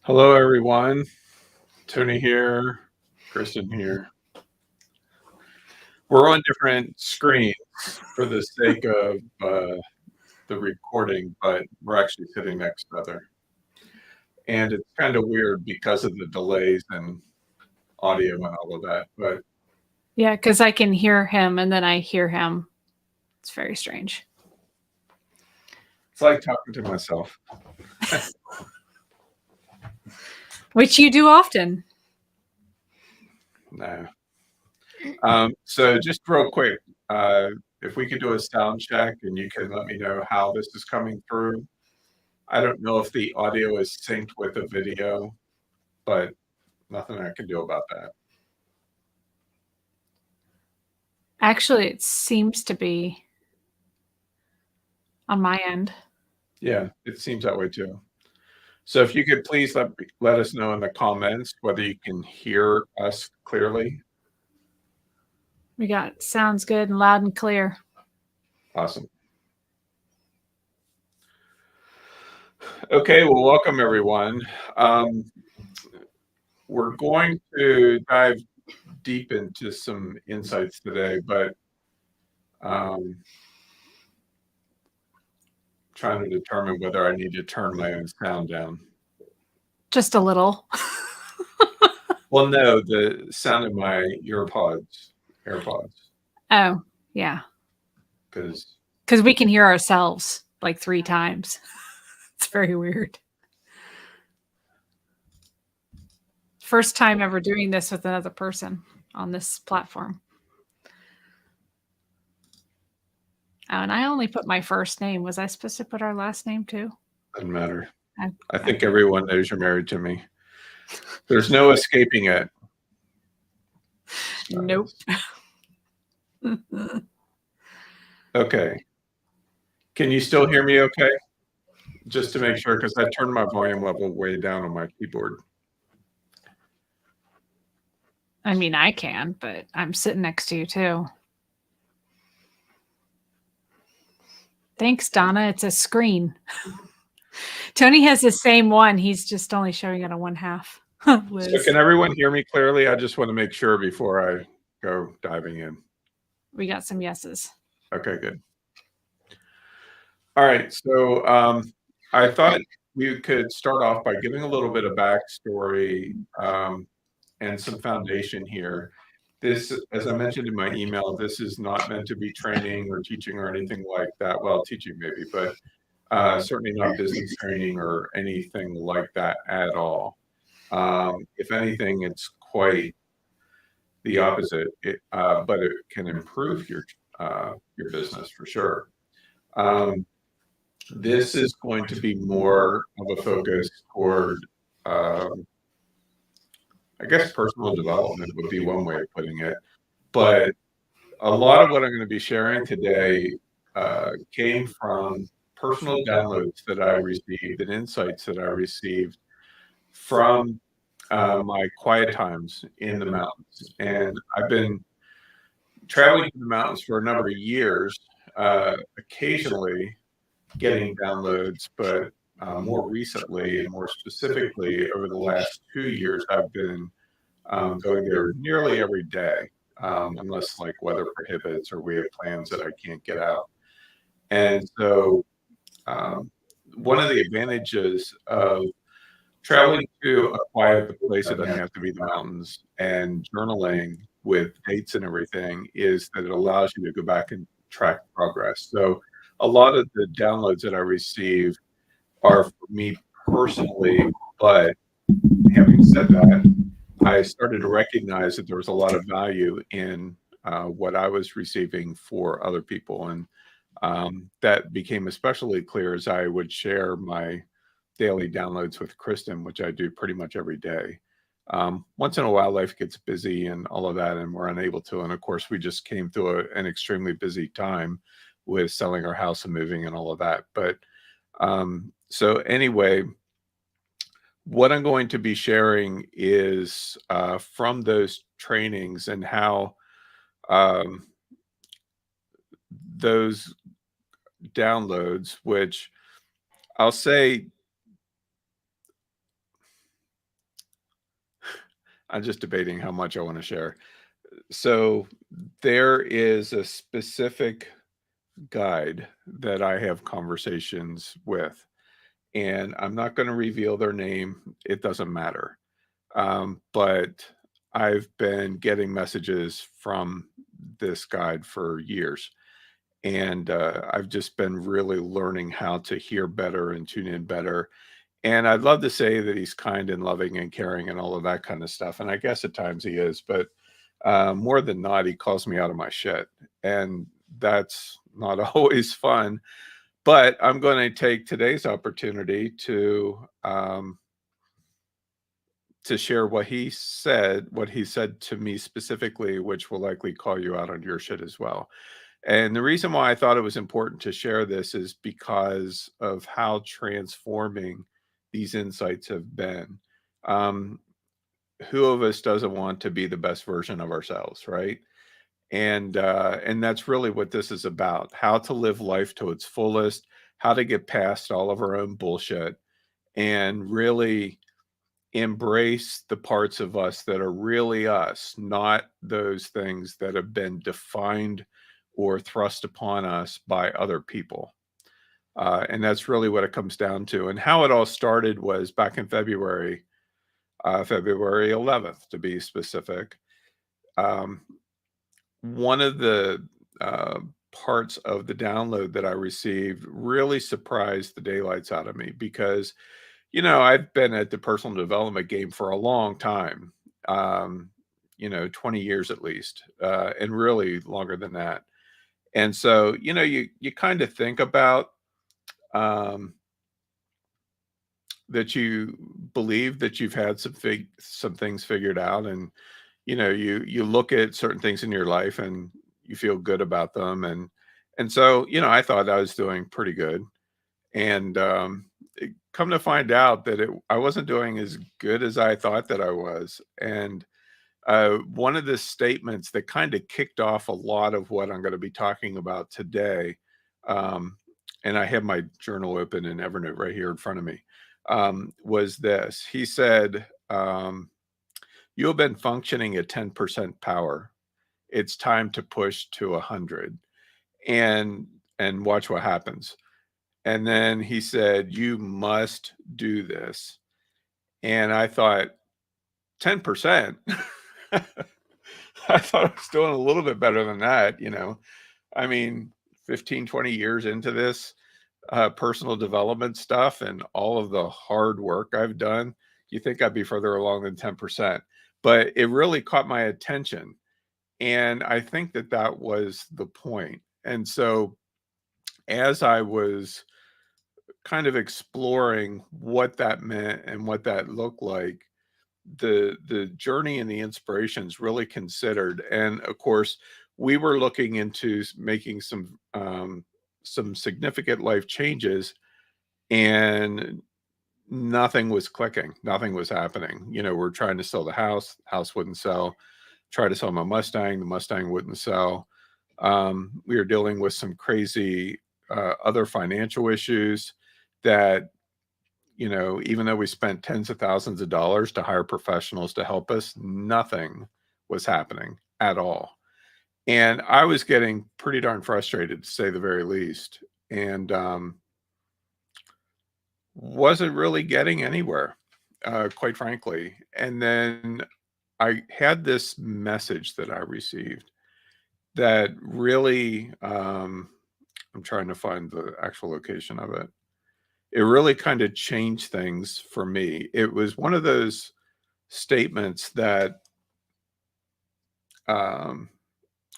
Hello, everyone. Tony here, Kristen here. We're on different screens for the sake of the recording, but we're actually sitting next to each other. And it's kind of weird because of the delays and audio and all of that. But yeah, because I can hear him and then I hear him. It's very strange. it's like talking to myself. Which you do often. No. So just real quick, if we could do a sound check and you can let me know how this is coming through. I don't know if the audio is synced with the video, but nothing I can do about that. Actually, it seems to be on my end. Yeah, it seems that way too. So if you could please let us know in the comments whether you can hear us clearly. We got sounds good and loud and clear. Awesome. Okay, well, welcome everyone. We're going to dive deep into some insights today, but trying to determine whether I need to turn my own sound down. Just a little. Well, no, the sound of my AirPods. Oh, yeah. Because we can hear ourselves like 3 times. It's very weird. First time ever doing this with another person on this platform. Oh, and I only put my first name. Was I supposed to put our last name too? Doesn't matter. I think everyone knows you're married to me. There's no escaping it. Nope. Okay. Can you still hear me okay? Just to make sure, because I turned my volume level way down on my keyboard. I mean, I can, but I'm sitting next to you too. Thanks, Donna. It's a screen. Tony has the same one. He's just only showing it on one half. So can everyone hear me clearly? I just want to make sure before I go diving in. We got some yeses. Okay, good. All right. So I thought we could start off by giving a little bit of backstory and some foundation here. This, as I mentioned in my email, this is not meant to be training or teaching or anything like that. Well, teaching maybe, but certainly not business training or anything like that at all. If anything, it's quite the opposite, but it can improve your business for sure. This is going to be more of a focus toward, I guess, personal development would be one way of putting it. But a lot of what I'm going to be sharing today came from personal downloads that I received and insights that I received from my quiet times in the mountains. And I've been traveling to the mountains for a number of years, occasionally getting downloads, but more recently and more specifically over the last 2 years, I've been going there nearly every day, unless like weather prohibits or we have plans that I can't get out. And so one of the advantages of traveling to a quiet place that doesn't have to be the mountains and journaling with dates and everything is that it allows you to go back and track progress. So a lot of the downloads that I receive are for me personally, but having said that, I started to recognize that there was a lot of value in what I was receiving for other people. And that became especially clear as I would share my daily downloads with Kristen, which I do pretty much every day. Once in a while, life gets busy and all of that, and we're unable to. And of course, we just came through an extremely busy time with selling our house and moving and all of that. But so anyway, what I'm going to be sharing is from those trainings and how those downloads, which I'll say I'm just debating how much I want to share. So there is a specific guide that I have conversations with, and I'm not going to reveal their name. It doesn't matter. But I've been getting messages from this guide for years. And I've just been really learning how to hear better and tune in better. And I'd love to say that he's kind and loving and caring and all of that kind of stuff. And I guess at times he is, but more than not, he calls me out of my shit. And that's not always fun. But I'm going to take today's opportunity to share what he said to me specifically, which will likely call you out on your shit as well. And the reason why I thought it was important to share this is because of how transforming these insights have been. Um, who of us doesn't want to be the best version of ourselves, right? And that's really what this is about: how to live life to its fullest, how to get past all of our own bullshit, and really embrace the parts of us that are really us, not those things that have been defined or thrust upon us by other people. And that's really what it comes down to. And how it all started was back in February, February 11th, to be specific. Um, one of the parts of the download that I received really surprised the daylights out of me because, I've been at the personal development game for a long time, 20 years at least, and really longer than that. And so, you kind of think about um, that you believe that you've had some things figured out, and you look at certain things in your life and you feel good about them, and so I thought I was doing pretty good, and come to find out that I wasn't doing as good as I thought that I was. And one of the statements that kind of kicked off a lot of what I'm going to be talking about today, um, and I have my journal open in Evernote right here in front of me, was this. He said, you have been functioning at 10% power. It's time to push to 100, and watch what happens. And then he said, you must do this. And I thought, 10%? I thought I was doing a little bit better than that. I mean, 15, 20 years into this personal development stuff and all of the hard work I've done, you think I'd be further along than 10%. But it really caught my attention. And I think that that was the point. And so as I was kind of exploring what that meant and what that looked like, the journey and the inspirations really considered. And of course, we were looking into making some significant life changes, and nothing was clicking, nothing was happening. We're trying to sell the house wouldn't sell. Try to sell my Mustang, the Mustang wouldn't sell. We were dealing with some crazy other financial issues that, even though we spent tens of thousands of dollars to hire professionals to help us, nothing was happening at all. And I was getting pretty darn frustrated, to say the very least, and wasn't really getting anywhere, quite frankly. And then I had this message that I received that really, I'm trying to find the actual location of it. It really kind of changed things for me. It was one of those statements that um,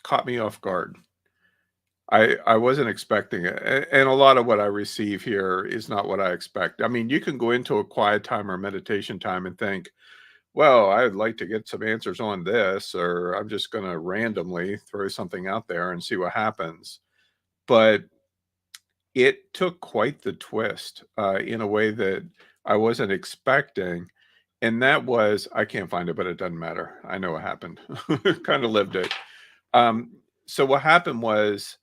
caught me off guard. I wasn't expecting it. And a lot of what I receive here is not what I expect. I mean, you can go into a quiet time or meditation time and think, well, I'd like to get some answers on this, or I'm just going to randomly throw something out there and see what happens. But it took quite the twist in a way that I wasn't expecting. And that was, I can't find it, but it doesn't matter. I know what happened. Kind of lived it. So what happened was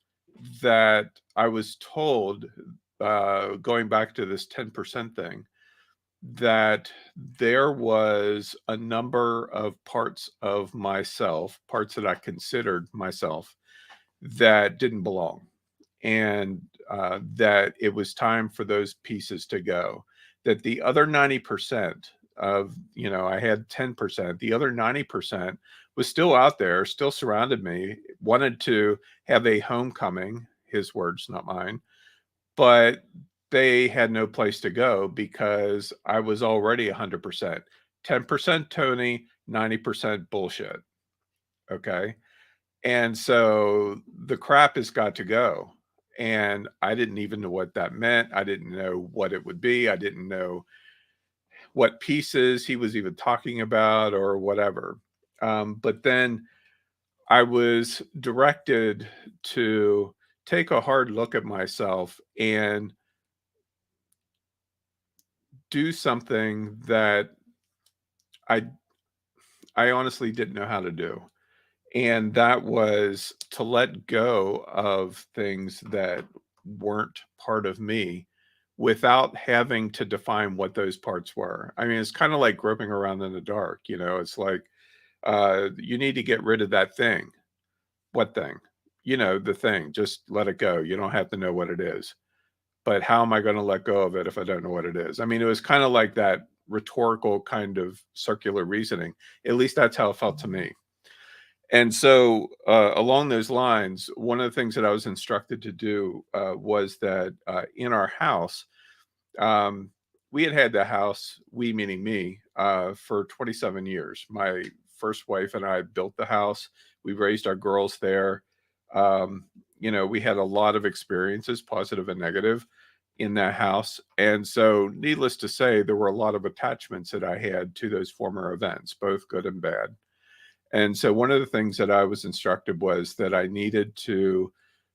that I was told, going back to this 10% thing, that there was a number of parts of myself, parts that I considered myself, that didn't belong, and that it was time for those pieces to go. That the other 90% of, I had 10%, the other 90% was still out there, still surrounded me, wanted to have a homecoming, his words, not mine, but they had no place to go because I was already 100%. 10% Tony, 90% bullshit. Okay. And so the crap has got to go. And I didn't even know what that meant. I didn't know what it would be. I didn't know what pieces he was even talking about or whatever. But then I was directed to take a hard look at myself and do something that I I honestly didn't know how to do. And that was to let go of things that weren't part of me without having to define what those parts were. I mean, it's kind of like groping around in the dark, it's like you need to get rid of that thing. What thing? The thing. Just let it go. You don't have to know what it is. But how am I going to let go of it if I don't know what it is? I mean, it was kind of like that rhetorical kind of circular reasoning. At least that's how it felt to me. And so along those lines, one of the things that I was instructed to do was that in our house, we had the house, we meaning me, for 27 years. My first wife and I built the house. We raised our girls there. We had a lot of experiences, positive and negative, in that house. And so needless to say, there were a lot of attachments that I had to those former events, both good and bad. And so one of the things that I was instructed was that I needed to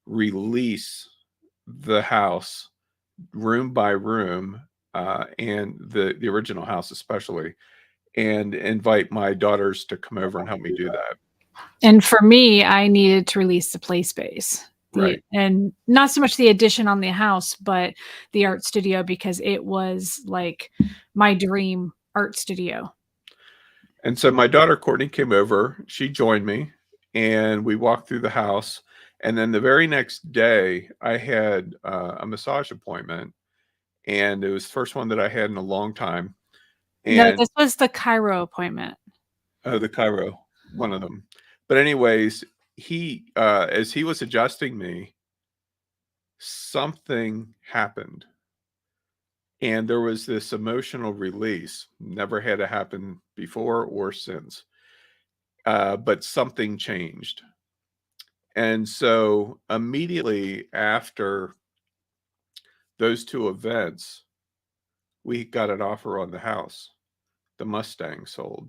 release the house room by room, and the original house especially, and invite my daughters to come over and help me do that. And for me, I needed to release the play space. Right. And not so much the addition on the house, but the art studio, because it was like my dream art studio. And so my daughter Courtney came over, she joined me, and we walked through the house. And then the very next day, I had a massage appointment, and it was the first one that I had in a long time. No, And this was the Cairo appointment. Oh, the Cairo, one of them. But anyways, he as he was adjusting me, something happened. And there was this emotional release. Never had it happen before or since. But something changed. And so immediately after those two events, we got an offer on the house. The Mustang sold.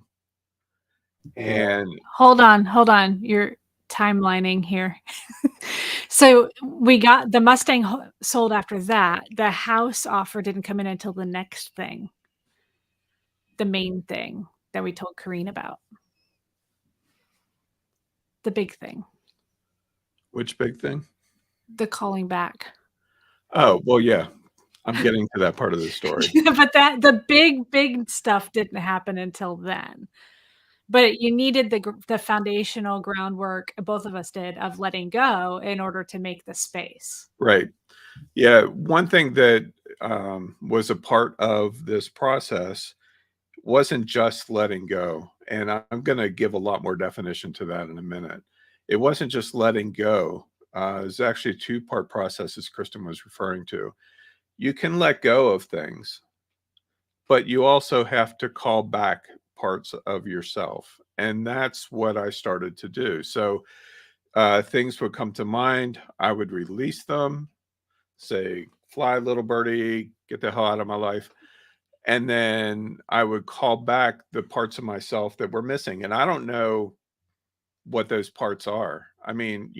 And hold on. You're timelining here. So we got the Mustang sold after that. The house offer didn't come in until the next thing. The main thing that we told Kareen about. The big thing. which big thing? The calling back. Oh, well, yeah. I'm getting to that part of the story. But the big stuff didn't happen until then. But you needed the foundational groundwork, both of us did, of letting go in order to make the space. Right. Yeah. One thing that was a part of this process wasn't just letting go. And I'm going to give a lot more definition to that in a minute. It wasn't just letting go. It's actually a two-part process, as Kristen was referring to. You can let go of things, but you also have to call back parts of yourself. And that's what I started to do. So things would come to mind. I would release them, say, fly, little birdie, get the hell out of my life. And then I would call back the parts of myself that were missing. And I don't know what those parts are. I mean,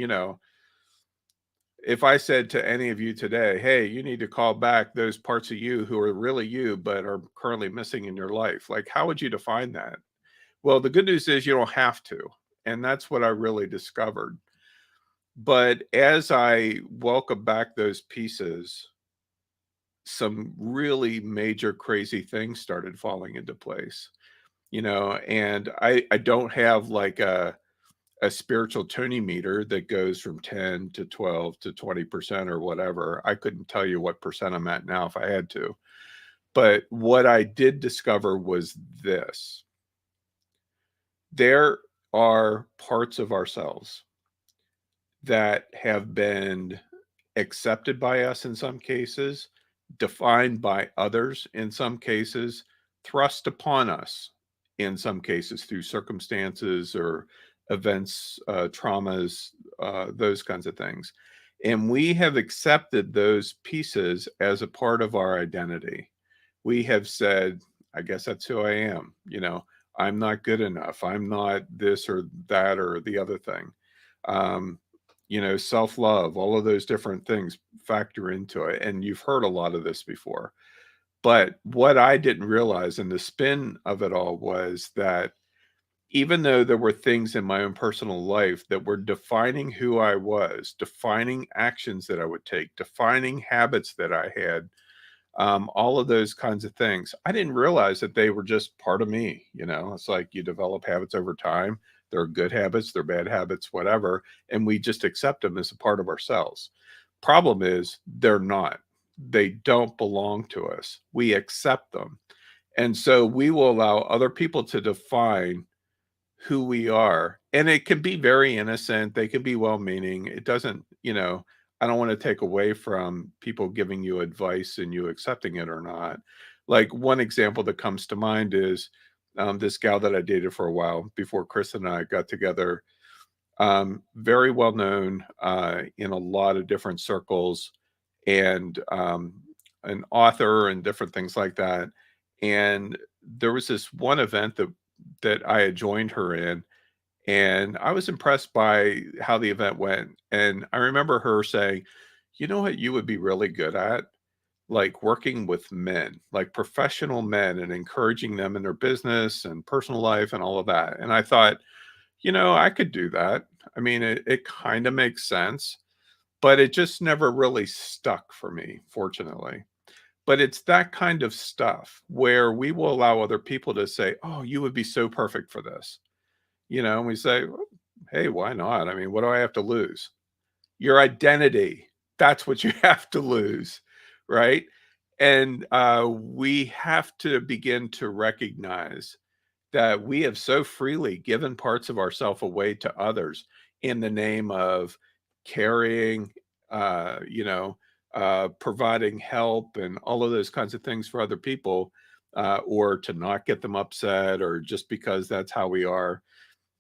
if I said to any of you today, hey, you need to call back those parts of you who are really you, but are currently missing in your life, like, how would you define that? Well, the good news is you don't have to. And that's what I really discovered. But as I welcome back those pieces, some really major crazy things started falling into place, and I don't have like a spiritual tuning meter that goes from 10 to 12 to 20% or whatever. I couldn't tell you what percent I'm at now if I had to. But what I did discover was this: there are parts of ourselves that have been accepted by us in some cases, defined by others in some cases, thrust upon us in some cases through circumstances or events, traumas, those kinds of things. And we have accepted those pieces as a part of our identity. We have said, I guess that's who I am. I'm not good enough. I'm not this or that or the other thing. Um, self-love, all of those different things factor into it. And you've heard a lot of this before. But what I didn't realize in the spin of it all was that even though there were things in my own personal life that were defining who I was, defining actions that I would take, defining habits that I had, all of those kinds of things, I didn't realize that they were just part of me. It's like you develop habits over time. They're good habits, they're bad habits, whatever, and we just accept them as a part of ourselves. Problem is, they're not. They don't belong to us. We accept them. And so we will allow other people to define who we are. And it can be very innocent. They can be well-meaning. It doesn't, I don't want to take away from people giving you advice and you accepting it or not. Like one example that comes to mind is this gal that I dated for a while before Chris and I got together. Very well known in a lot of different circles, and an author and different things like that. And there was this one event that I had joined her in, and I was impressed by how the event went. And I remember her saying, "You know what you would be really good at? Like working with men, like professional men, and encouraging them in their business and personal life and all of that." And I thought, I could do that. I mean, it kind of makes sense, but it just never really stuck for me, fortunately. But it's that kind of stuff where we will allow other people to say, "Oh, you would be so perfect for this." And we say, "Well, hey, why not? I mean, what do I have to lose?" Your identity. That's what you have to lose, right? And we have to begin to recognize that we have so freely given parts of ourselves away to others in the name of carrying, providing help and all of those kinds of things for other people, or to not get them upset, or just because that's how we are.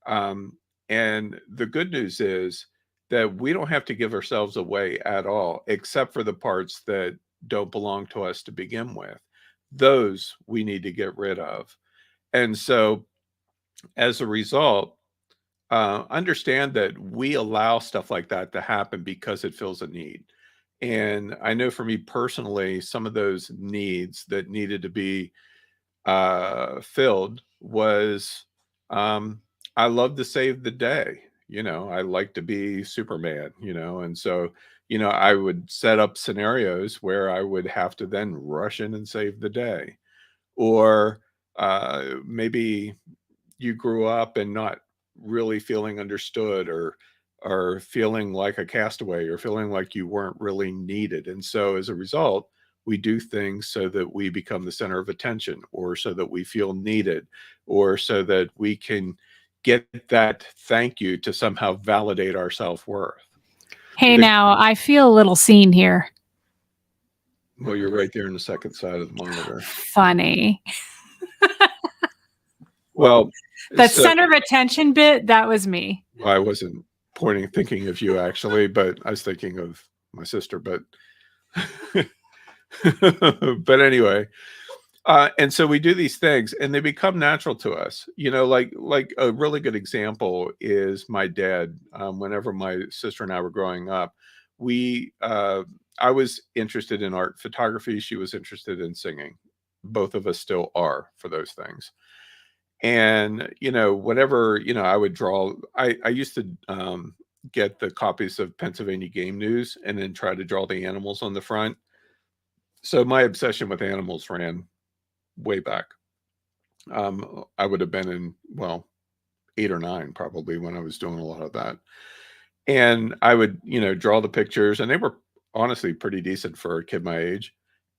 And the good news is that we don't have to give ourselves away at all, except for the parts that don't belong to us to begin with. Those we need to get rid of. And so, as a result, understand that we allow stuff like that to happen because it fills a need. And I know for me personally, some of those needs that needed to be filled was, I love to save the day. I like to be Superman, and so, I would set up scenarios where I would have to then rush in and save the day. Or maybe you grew up and not really feeling understood, or feeling like a castaway, or feeling like you weren't really needed. And so as a result, we do things so that we become the center of attention, or so that we feel needed, or so that we can get that thank you to somehow validate our self-worth. Hey, now I feel a little seen here. Well, you're right there in the second side of the monitor. Funny. Well, that center of attention bit, that was me. I wasn't thinking of you actually, but I was thinking of my sister, but but anyway, and so we do these things and they become natural to us. Like a really good example is my dad. Whenever my sister and I were growing up, I was interested in art, photography. She was interested in singing. Both of us still are for those things. And, whatever, I would draw, I used to get the copies of Pennsylvania Game News and then try to draw the animals on the front. So my obsession with animals ran way back. I would have been in, well, 8 or 9 probably when I was doing a lot of that. And I would, draw the pictures, and they were honestly pretty decent for a kid my age.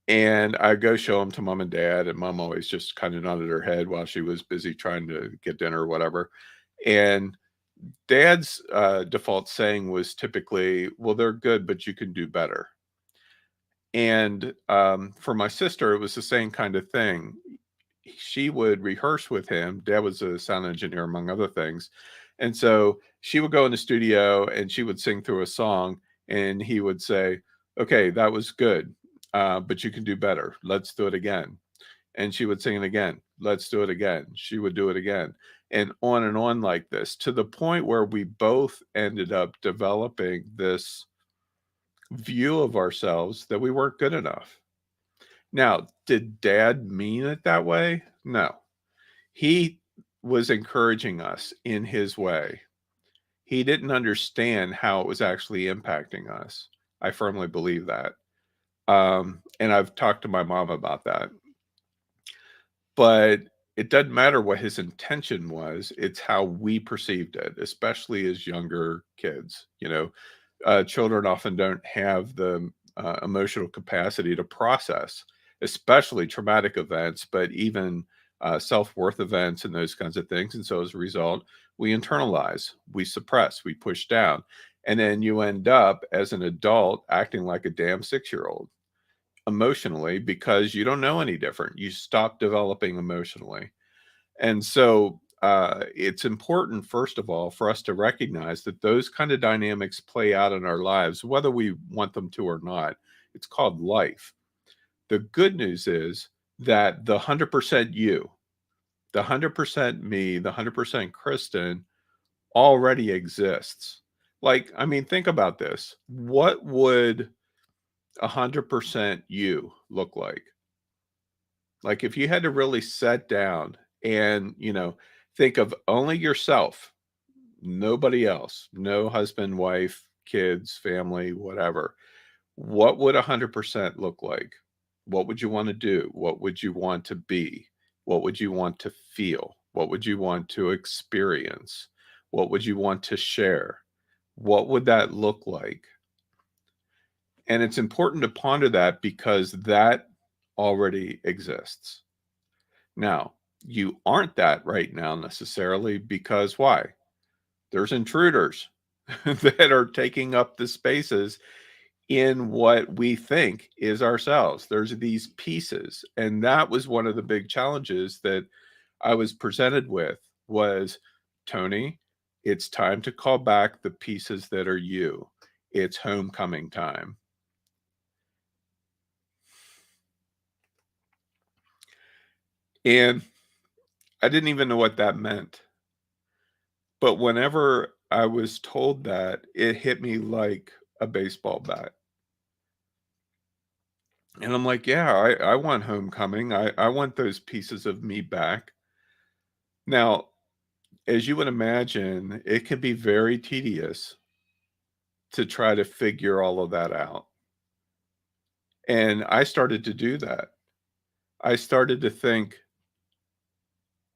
And I'd go show them to mom and dad, and mom always just kind of nodded her head while she was busy trying to get dinner or whatever. And dad's default saying was typically, well, they're good, but you can do better. And for my sister, it was the same kind of thing. She would rehearse with him. Dad was a sound engineer, among other things. And so she would go in the studio and she would sing through a song, and he would say, okay, that was good, but you can do better. Let's do it again. And she would sing it again. Let's do it again. She would do it again. And on like this, to the point where we both ended up developing this view of ourselves that we weren't good enough. Now, did dad mean it that way? No. He was encouraging us in his way. He didn't understand how it was actually impacting us. I firmly believe that. And I've talked to my mom about that. But it doesn't matter what his intention was. It's how we perceived it, especially as younger kids. Children often don't have the emotional capacity to process, especially traumatic events, but even self-worth events and those kinds of things. And so as a result, we internalize, we suppress, we push down. And then you end up as an adult acting like a damn 6-year-old emotionally, because you don't know any different. You stop developing emotionally. And so it's important, first of all, for us to recognize that those kind of dynamics play out in our lives, whether we want them to or not. It's called life. The good news is that the 100% you, the 100% me, the 100% Kristen already exists. Like, I mean, think about this. What would 100% you look like? Like, if you had to really sit down and, think of only yourself, nobody else, no husband, wife, kids, family, whatever, what would 100% look like? What would you want to do? What would you want to be? What would you want to feel? What would you want to experience? What would you want to share? What would that look like? And it's important to ponder that, because that already exists. Now, you aren't that right now necessarily, because why? There's intruders that are taking up the spaces in what we think is ourselves. There's these pieces. And that was one of the big challenges that I was presented with was, Tony, it's time to call back the pieces that are you. It's homecoming time. And I didn't even know what that meant. But whenever I was told that, it hit me like a baseball bat. And I'm like, yeah, I want homecoming. I want those pieces of me back. Now, as you would imagine, it can be very tedious to try to figure all of that out. And I started to do that. I started to think,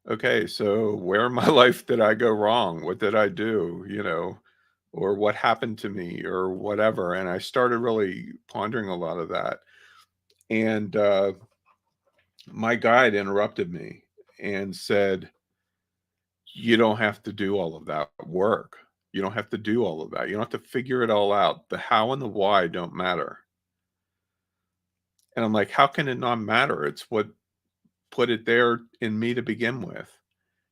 okay, so where in my life did I go wrong? What did I do? Or what happened to me or whatever. And I started really pondering a lot of that. And my guide interrupted me and said, you don't have to do all of that work. You don't have to do all of that. You don't have to figure it all out. The how and the why don't matter. And I'm like, how can it not matter? It's what put it there in me to begin with.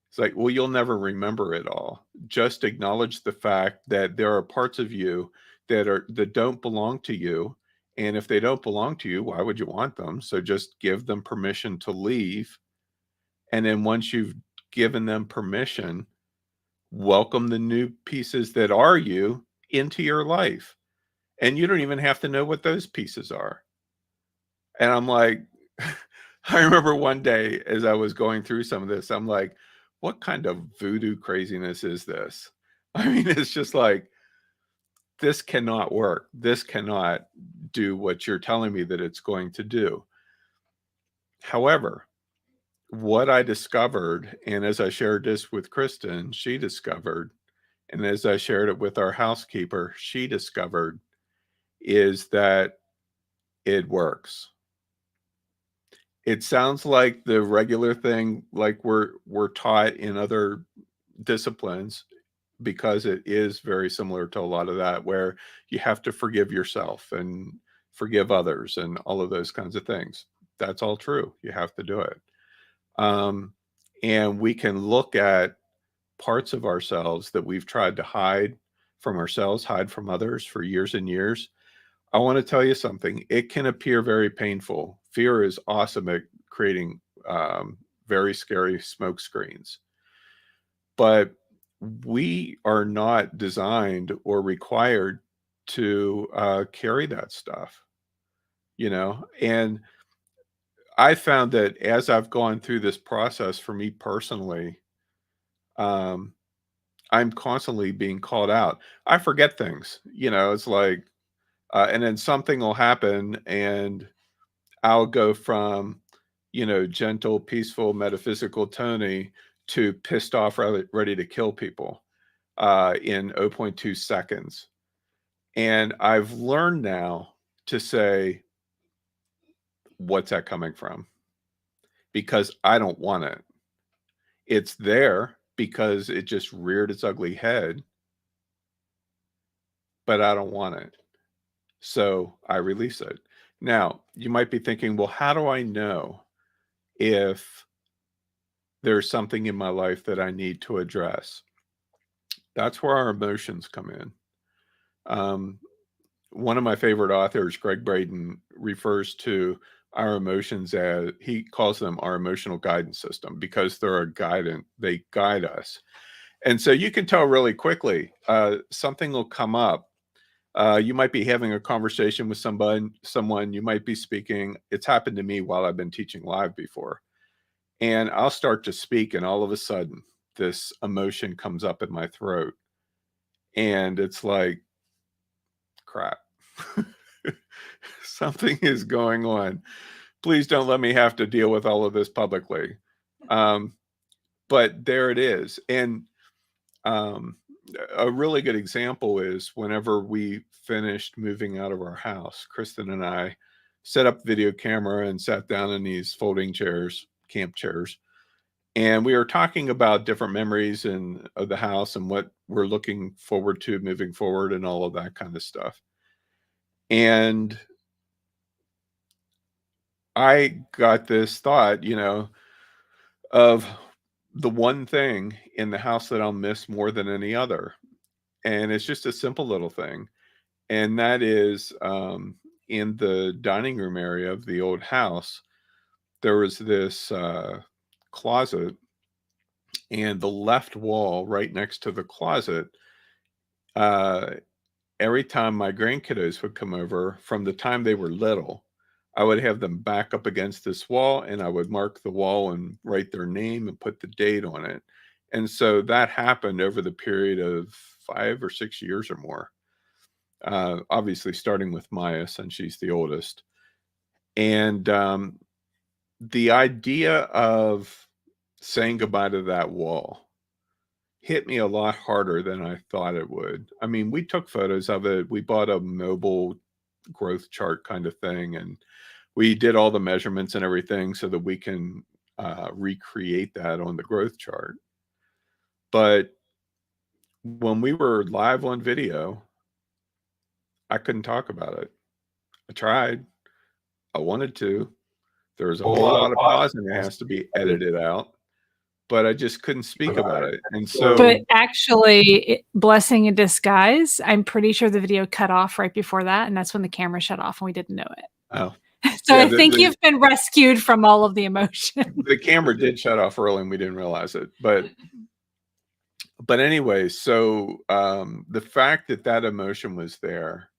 It's like, well, you'll never remember it all. Just acknowledge the fact that there are parts of you that don't belong to you. And if they don't belong to you, why would you want them? So just give them permission to leave. And then once you've given them permission, welcome the new pieces that are you into your life. And you don't even have to know what those pieces are. And I'm like, I remember one day as I was going through some of this, I'm like, what kind of voodoo craziness is this? I mean, it's just like, this cannot work. This cannot do what you're telling me that it's going to do. However, what I discovered, and as I shared this with Kristen, she discovered, and as I shared it with our housekeeper, she discovered, is that it works. It sounds like the regular thing, like we're taught in other disciplines, because it is very similar to a lot of that, where you have to forgive yourself and forgive others and all of those kinds of things. That's all true. You have to do it. And we can look at parts of ourselves that we've tried to hide from ourselves, hide from others for years and years. I want to tell you something. It can appear very painful. Fear is awesome at creating very scary smoke screens. But we are not designed or required to carry that stuff, and I found that as I've gone through this process for me personally, um, I'm constantly being called out. I forget things, it's like, and then something will happen and I'll go from, gentle, peaceful, metaphysical Tony to pissed off, ready to kill people in zero point 0.2 seconds. And I've learned now to say, what's that coming from? Because I don't want it. It's there because it just reared its ugly head, but I don't want it. So I release it. Now, you might be thinking, well, how do I know if there's something in my life that I need to address? That's where our emotions come in. One of my favorite authors, Greg Braden, refers to our emotions as, he calls them our emotional guidance system, because they're they guide us. And so you can tell really quickly, something will come up. You might be having a conversation with someone, you might be speaking. It's happened to me while I've been teaching live before. And I'll start to speak, and all of a sudden, this emotion comes up in my throat. And it's like, crap. Something is going on. Please don't let me have to deal with all of this publicly. But there it is. And a really good example is whenever we finished moving out of our house, Kristen and I set up video camera and sat down in these folding chairs, camp chairs. And we were talking about different memories of the house and what we're looking forward to moving forward and all of that kind of stuff. And I got this thought, of the one thing in the house that I'll miss more than any other. And it's just a simple little thing. And that is, in the dining room area of the old house, there was this closet, and the left wall right next to the closet, every time my grandkiddos would come over, from the time they were little, I would have them back up against this wall, and I would mark the wall and write their name and put the date on it. And so that happened over the period of 5 or 6 years or more. Obviously starting with Maya, since she's the oldest. And the idea of saying goodbye to that wall hit me a lot harder than I thought it would. I mean, we took photos of it. We bought a mobile growth chart kind of thing, and we did all the measurements and everything so that we can recreate that on the growth chart. But when we were live on video, I couldn't talk about it. I tried. I wanted to. There was a whole lot of pausing that has to be edited out, but I just couldn't speak about it. And so, but actually, blessing in disguise, I'm pretty sure the video cut off right before that, and that's when the camera shut off, and we didn't know it. Oh, so yeah, I think you've been rescued from all of the emotion. The camera did shut off early, and we didn't realize it. But anyway, so the fact that that emotion was there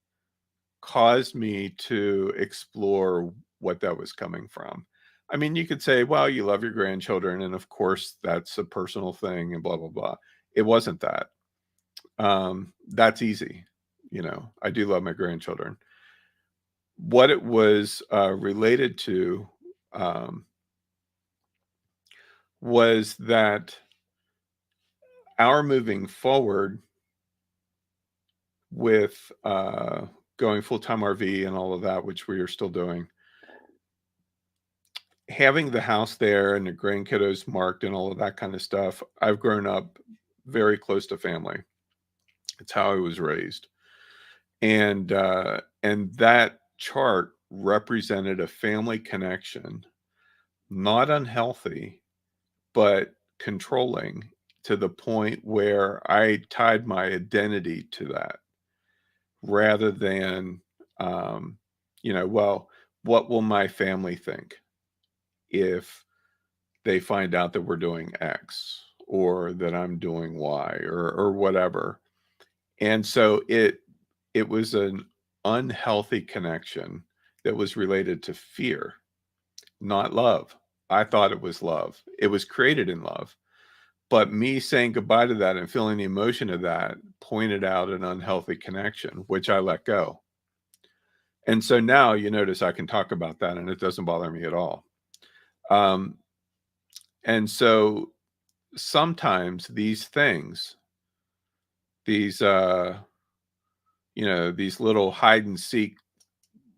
caused me to explore what that was coming from. I mean, you could say, well, you love your grandchildren, and of course that's a personal thing and blah, blah, blah. It wasn't that. That's easy. I do love my grandchildren. What it was related to was that our moving forward with going full-time RV and all of that, which we are still doing, having the house there and the grandkiddos marked and all of that kind of stuff, I've grown up very close to family. It's how I was raised. And that chart represented a family connection, not unhealthy, but controlling to the point where I tied my identity to that rather than, well, what will my family think if they find out that we're doing X or that I'm doing Y or whatever. And so it was an unhealthy connection that was related to fear, not love. I thought it was love. It was created in love. But me saying goodbye to that and feeling the emotion of that pointed out an unhealthy connection, which I let go. And so now you notice I can talk about that and it doesn't bother me at all. And so sometimes these things, these little hide and seek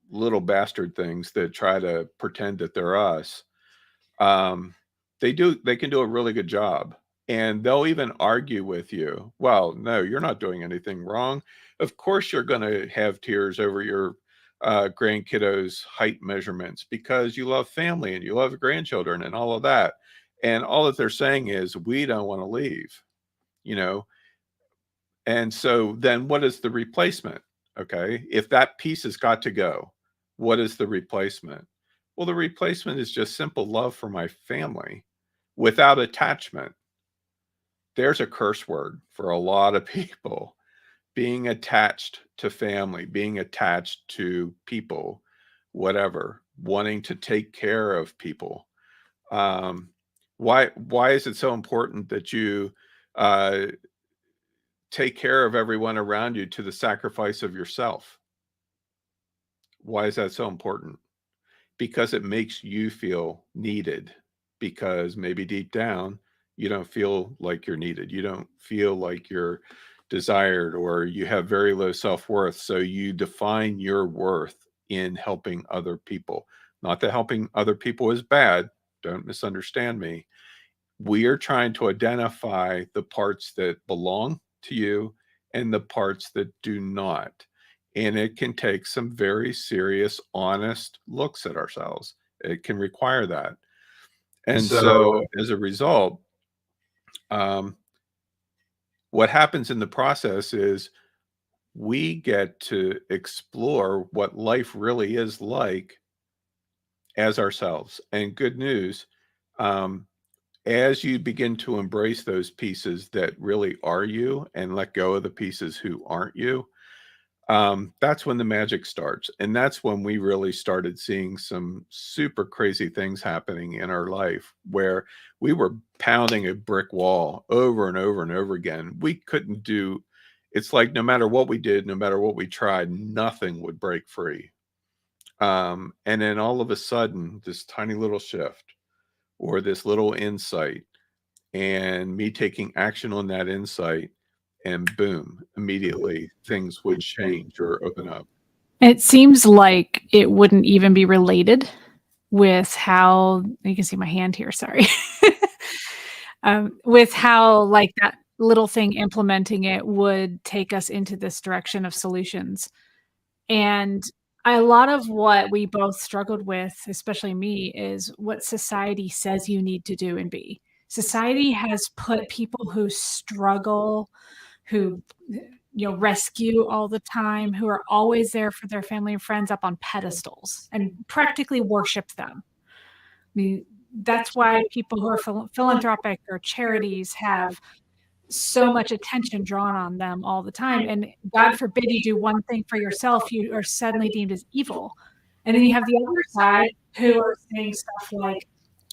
little bastard things that try to pretend that they're us, they can do a really good job. And they'll even argue with you. Well, no, you're not doing anything wrong. Of course, you're going to have tears over your grandkiddos' height measurements because you love family and you love grandchildren and all of that. And all that they're saying is, we don't want to leave, And so then what is the replacement? Okay. If that piece has got to go, what is the replacement? Well, the replacement is just simple love for my family without attachment. There's a curse word for a lot of people. Being attached to family, being attached to people, whatever, wanting to take care of people. Why is it so important that you take care of everyone around you to the sacrifice of yourself? Why is that so important? Because it makes you feel needed, because maybe deep down you don't feel like you're needed. You don't feel like you're desired, or you have very low self-worth. So you define your worth in helping other people. Not that helping other people is bad. Don't misunderstand me. We are trying to identify the parts that belong to you and the parts that do not. And it can take some very serious, honest looks at ourselves. It can require that. And so as a result, what happens in the process is we get to explore what life really is like as ourselves. And good news, as you begin to embrace those pieces that really are you and let go of the pieces who aren't you, that's when the magic starts. And that's when we really started seeing some super crazy things happening in our life, where we were pounding a brick wall over and over and over again. We couldn't do, it's like no matter what we did, no matter what we tried, nothing would break free. And then all of a sudden, this tiny little shift or this little insight, and me taking action on that insight, and boom, immediately things would change or open up. It seems like it wouldn't even be related with how, you can see my hand here, sorry. With how like that little thing implementing it would take us into this direction of solutions. And a lot of what we both struggled with, especially me, is what society says you need to do and be. Society has put people who struggle, who rescue all the time, who are always there for their family and friends up on pedestals and practically worship them. I mean, that's why people who are philanthropic or charities have so much attention drawn on them all the time. And God forbid you do one thing for yourself, you are suddenly deemed as evil. And then you have the other side who are saying stuff like,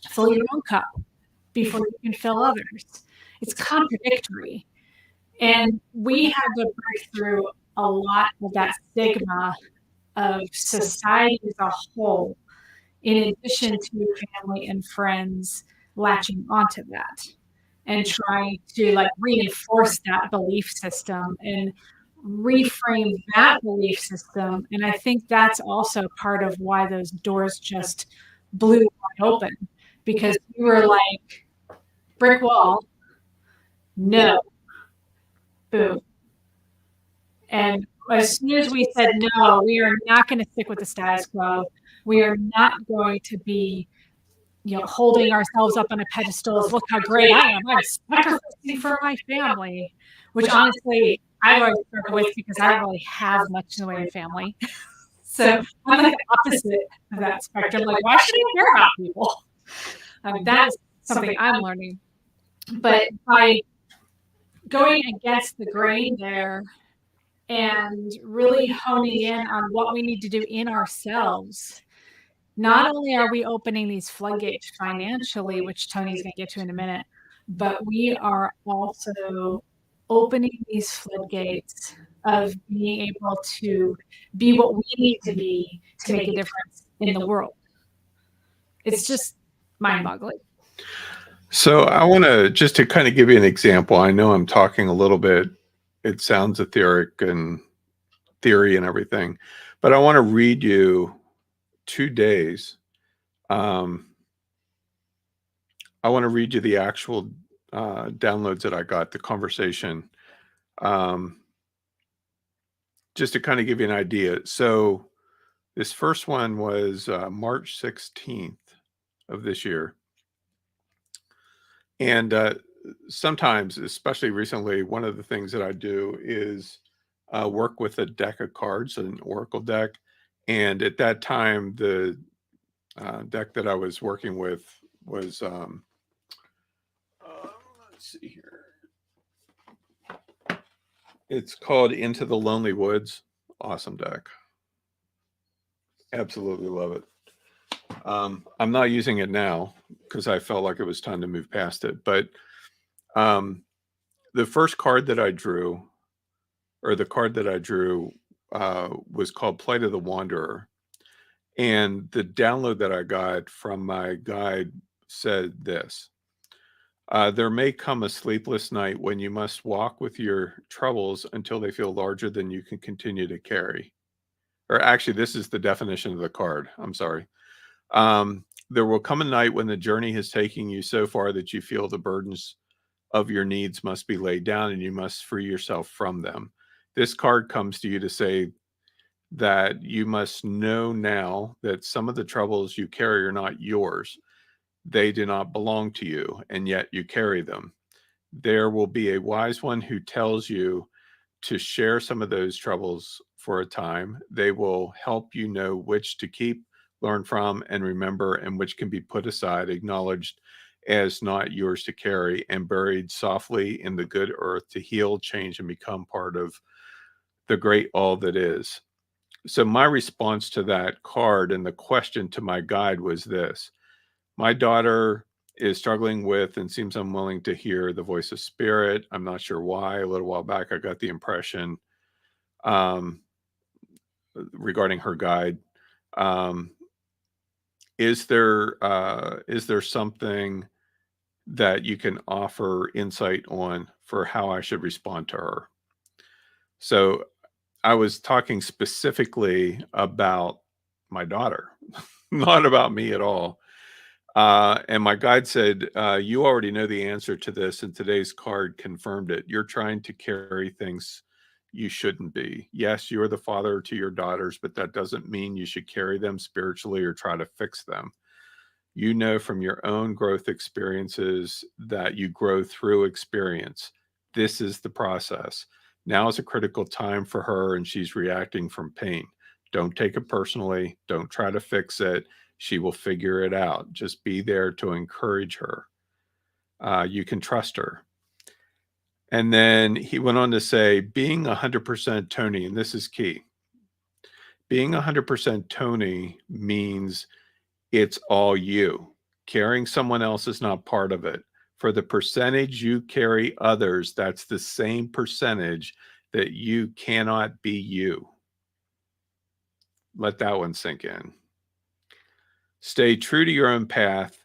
fill your own cup before you can fill others. It's contradictory. And we had to break through a lot of that stigma of society as a whole, in addition to family and friends latching onto that and trying to like reinforce that belief system and reframe that belief system. And I think that's also part of why those doors just blew wide open, because we were like, brick wall, no, boom. And as soon as we said, no, we are not going to stick with the status quo. We are not going to be, holding ourselves up on a pedestal as look how great I am. I'm sacrificing for my family, which honestly, I've always struggled with because I don't really have much in the way of family. So I'm like the opposite of that spectrum. Like, why should I care about people? That's something I'm learning. But by going against the grain there and really honing in on what we need to do in ourselves, not only are we opening these floodgates financially, which Tony's going to get to in a minute, but we are also opening these floodgates of being able to be what we need to be to make a difference in the world. It's just mind-boggling. So I want to just to kind of give you an example. I know I'm talking a little bit, it sounds etheric and theory and everything, but I want to read you 2 days. I want to read you the actual downloads that I got, the conversation, just to kind of give you an idea. So this first one was March 16th of this year. And sometimes, especially recently, one of the things that I do is work with a deck of cards, an oracle deck. And at that time, the deck that I was working with was, let's see here. It's called Into the Lonely Woods. Awesome deck. Absolutely love it. I'm not using it now because I felt like it was time to move past it. But the first card that I drew, or the card that I drew, was called Plight of the Wanderer. And the download that I got from my guide said this: there may come a sleepless night when you must walk with your troubles until they feel larger than you can continue to carry. Or actually, this is the definition of the card. I'm sorry. There will come a night when the journey has taken you so far that you feel the burdens of your needs must be laid down and you must free yourself from them. This card comes to you to say that you must know now that some of the troubles you carry are not yours. They do not belong to you, and yet you carry them. There will be a wise one who tells you to share some of those troubles for a time. They will help you know which to keep, learn from, and remember, and which can be put aside, acknowledged as not yours to carry, and buried softly in the good earth to heal, change, and become part of the great all that is. So my response to that card and the question to my guide was this: my daughter is struggling with and seems unwilling to hear the voice of spirit. I'm not sure why. A little while back, I got the impression regarding her guide. Is there something that you can offer insight on for how I should respond to her? So I was talking specifically about my daughter, not about me at all. And my guide said, you already know the answer to this, and today's card confirmed it. You're trying to carry things you shouldn't be. Yes, you're the father to your daughters, but that doesn't mean you should carry them spiritually or try to fix them. You know from your own growth experiences that you grow through experience. This is the process. Now is a critical time for her, and she's reacting from pain. Don't take it personally. Don't try to fix it. She will figure it out. Just be there to encourage her. You can trust her. And then he went on to say, being 100% Tony, and this is key. Being 100% Tony means it's all you. Carrying someone else is not part of it. For the percentage you carry others, that's the same percentage that you cannot be you. Let that one sink in. Stay true to your own path,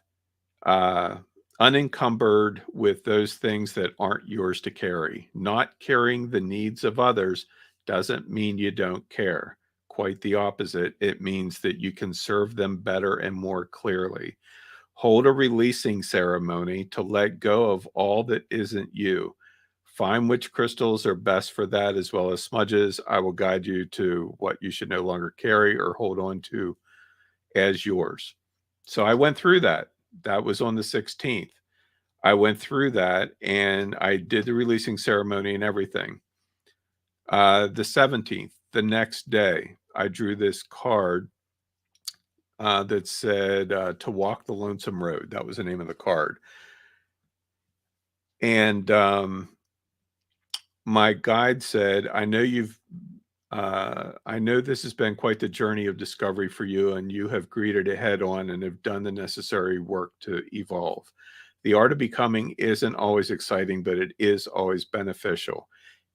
unencumbered with those things that aren't yours to carry. Not carrying the needs of others doesn't mean you don't care. Quite the opposite. It means that you can serve them better and more clearly. Hold a releasing ceremony to let go of all that isn't you. Find which crystals are best for that, as well as smudges. I will guide you to what you should no longer carry or hold on to as yours. So I went through that. That was on the 16th. I went through that and I did the releasing ceremony and everything. The 17th, the next day, I drew this card that said to walk the lonesome road. That was the name of the card. And my guide said, I know this has been quite the journey of discovery for you, and you have greeted it head on and have done the necessary work to evolve. The art of becoming isn't always exciting, but it is always beneficial.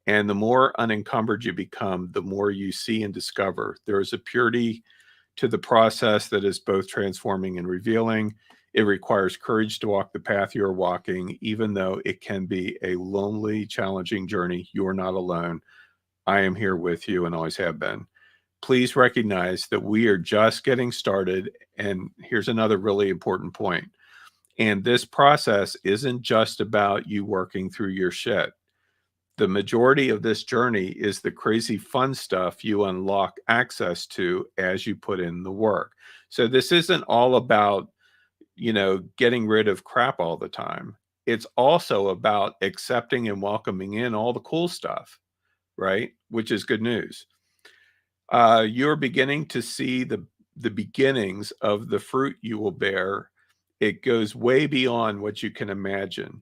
And the more unencumbered you become, the more you see and discover. There is a purity to the process that is both transforming and revealing. It requires courage to walk the path you're walking, even though it can be a lonely, challenging journey. You're not alone. I am here with you and always have been. Please recognize that we are just getting started. And here's another really important point. And this process isn't just about you working through your shit. The majority of this journey is the crazy fun stuff you unlock access to as you put in the work. So this isn't all about, getting rid of crap all the time. It's also about accepting and welcoming in all the cool stuff, right? Which is good news. You're beginning to see the beginnings of the fruit you will bear. It goes way beyond what you can imagine.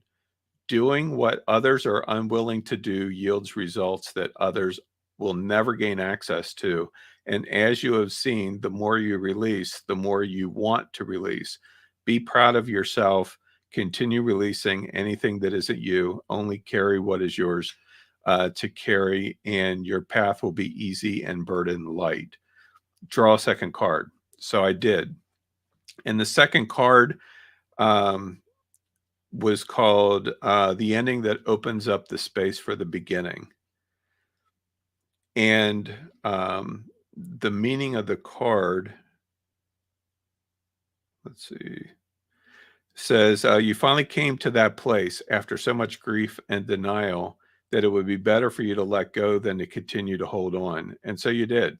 Doing what others are unwilling to do yields results that others will never gain access to. And as you have seen, the more you release, the more you want to release. Be proud of yourself. Continue releasing anything that isn't you. Only carry what is yours to carry, and your path will be easy and burden light. Draw a second card. So I did. And the second card was called The Ending That Opens Up the Space for the Beginning. And the meaning of the card, let's see, says, you finally came to that place after so much grief and denial that it would be better for you to let go than to continue to hold on. And so you did.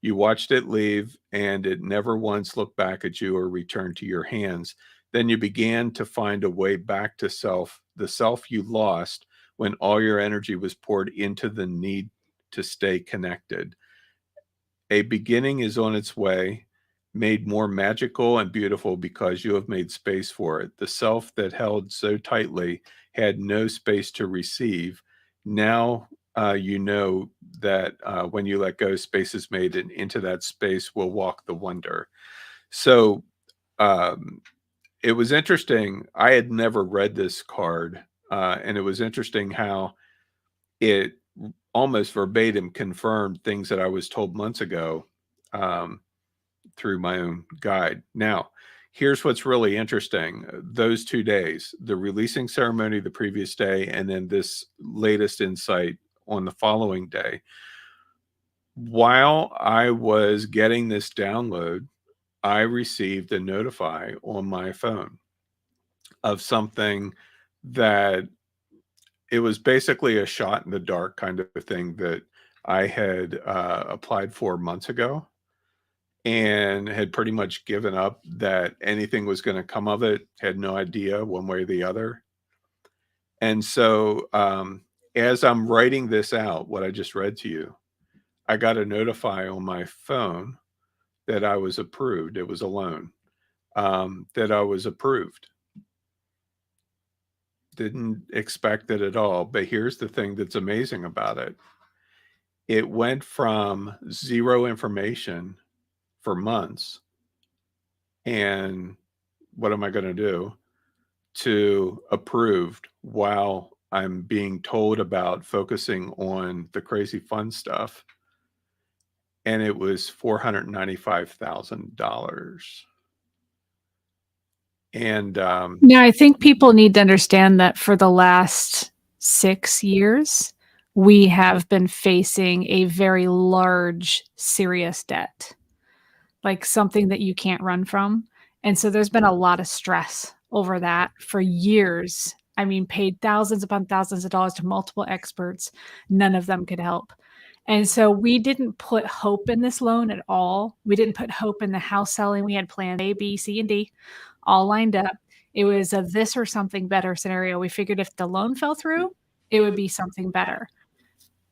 You watched it leave, and it never once looked back at you or returned to your hands. Then you began to find a way back to self, the self you lost when all your energy was poured into the need to stay connected. A beginning is on its way, made more magical and beautiful because you have made space for it. The self that held so tightly had no space to receive. Now you know that when you let go, space is made, and into that space will walk the wonder. So it was interesting. I had never read this card, and it was interesting how it almost verbatim confirmed things that I was told months ago through my own guide. Now, here's what's really interesting. Those 2 days, the releasing ceremony the previous day, and then this latest insight on the following day. While I was getting this download, I received a notify on my phone of something that it was basically a shot in the dark kind of thing that I had applied for months ago and had pretty much given up that anything was going to come of it, had no idea one way or the other. And so as I'm writing this out, what I just read to you, I got a notify on my phone that I was approved. It was a loan, that I was approved. Didn't expect it at all. But here's the thing that's amazing about it. It went from zero information for months, and what am I going to do, to approved while I'm being told about focusing on the crazy fun stuff, and it was $495,000. And Now, I think people need to understand that for the last 6 years, we have been facing a very large, serious debt, like something that you can't run from. And so there's been a lot of stress over that for years. I mean, paid thousands upon thousands of dollars to multiple experts. None of them could help. And so we didn't put hope in this loan at all. We didn't put hope in the house selling. We had plans A, B, C, and D all lined up. It was a this or something better scenario. We figured if the loan fell through, it would be something better.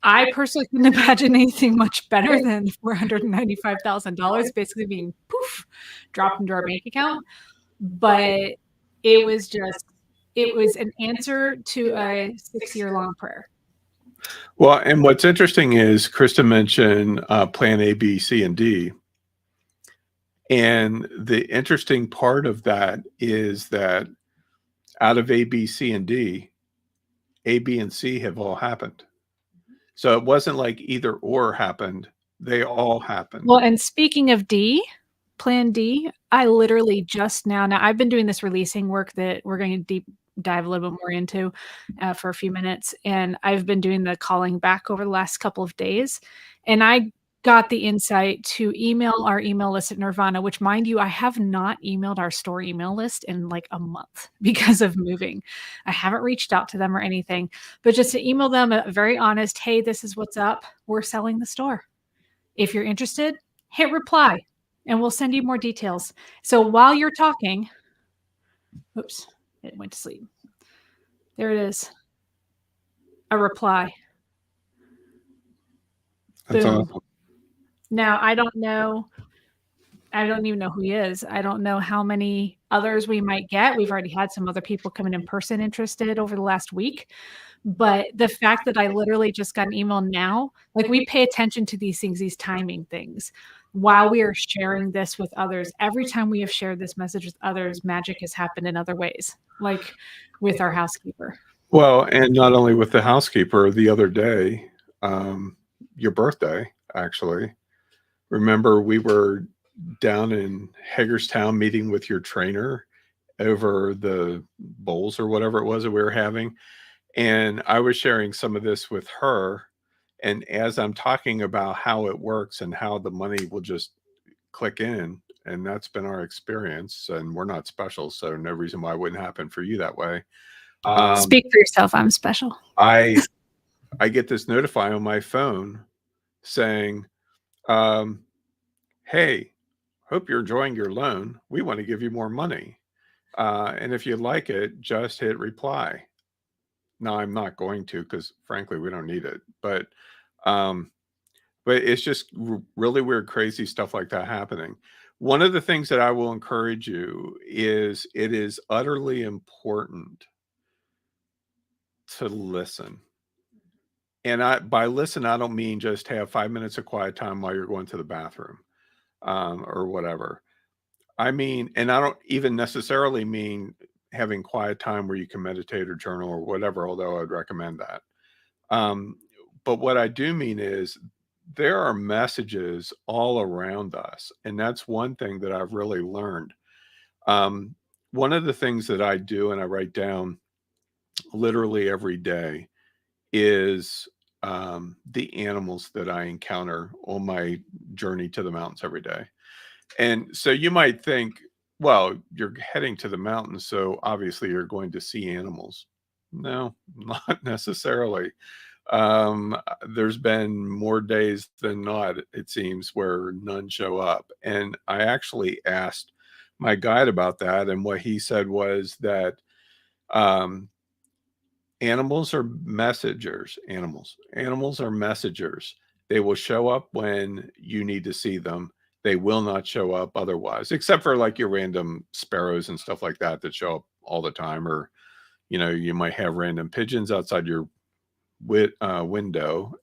I personally couldn't imagine anything much better than $495,000 basically being poof, dropped into our bank account. But it was an answer to a 6-year-long prayer. well, and what's interesting is Krista mentioned plan A, B, C, and D. And the interesting part of that is that out of A, B, C, and D, A, B, and C have all happened. So it wasn't like either or happened. They all happened. Well, and speaking of D, plan D, I literally just now I've been doing this releasing work that we're going to deep dive a little bit more into for a few minutes. And I've been doing the calling back over the last couple of days. And I got the insight to email our email list at Nirvana, which, mind you, I have not emailed our store email list in like a month because of moving. I haven't reached out to them or anything, but just to email them a very honest, hey, this is what's up. We're selling the store. If you're interested, hit reply and we'll send you more details. So while you're talking, oops, it went to sleep. There it is. A reply. That's Boom. awesome. Now, I don't even know who he is. I don't know how many others we might get. We've already had some other people coming in person interested over the last week. But the fact that I literally just got an email now, like we pay attention to these things, these timing things, while we are sharing this with others. Every time we have shared this message with others, magic has happened in other ways, like with our housekeeper. Well, and not only with the housekeeper, the other day, your birthday, actually. Remember, we were down in Hagerstown meeting with your trainer over the bowls or whatever it was that we were having. And I was sharing some of this with her. And as I'm talking about how it works and how the money will just click in, and that's been our experience, and we're not special, so no reason why it wouldn't happen for you that way. Speak for yourself. I'm special. I get this notify on my phone saying, hey, hope you're enjoying your loan. We want to give you more money. And if you like it, just hit reply. Now, I'm not going to, because frankly, we don't need it. But it's just really weird, crazy stuff like that happening. One of the things that I will encourage you is it is utterly important to listen. And by listen, I don't mean just have 5 minutes of quiet time while you're going to the bathroom or whatever. I mean, and I don't even necessarily mean having quiet time where you can meditate or journal or whatever, although I'd recommend that. But what I do mean is there are messages all around us. And that's one thing that I've really learned. One of the things that I do and I write down literally every day is the animals that I encounter on my journey to the mountains every day. And so you might think, well, you're heading to the mountains, so obviously you're going to see animals. No, not necessarily. There's been more days than not, it seems, where none show up. And I actually asked my guide about that, and what he said was that animals are messengers. Animals are messengers. They will show up when you need to see them. They will not show up otherwise, except for like your random sparrows and stuff like that show up all the time. Or, you might have random pigeons outside your window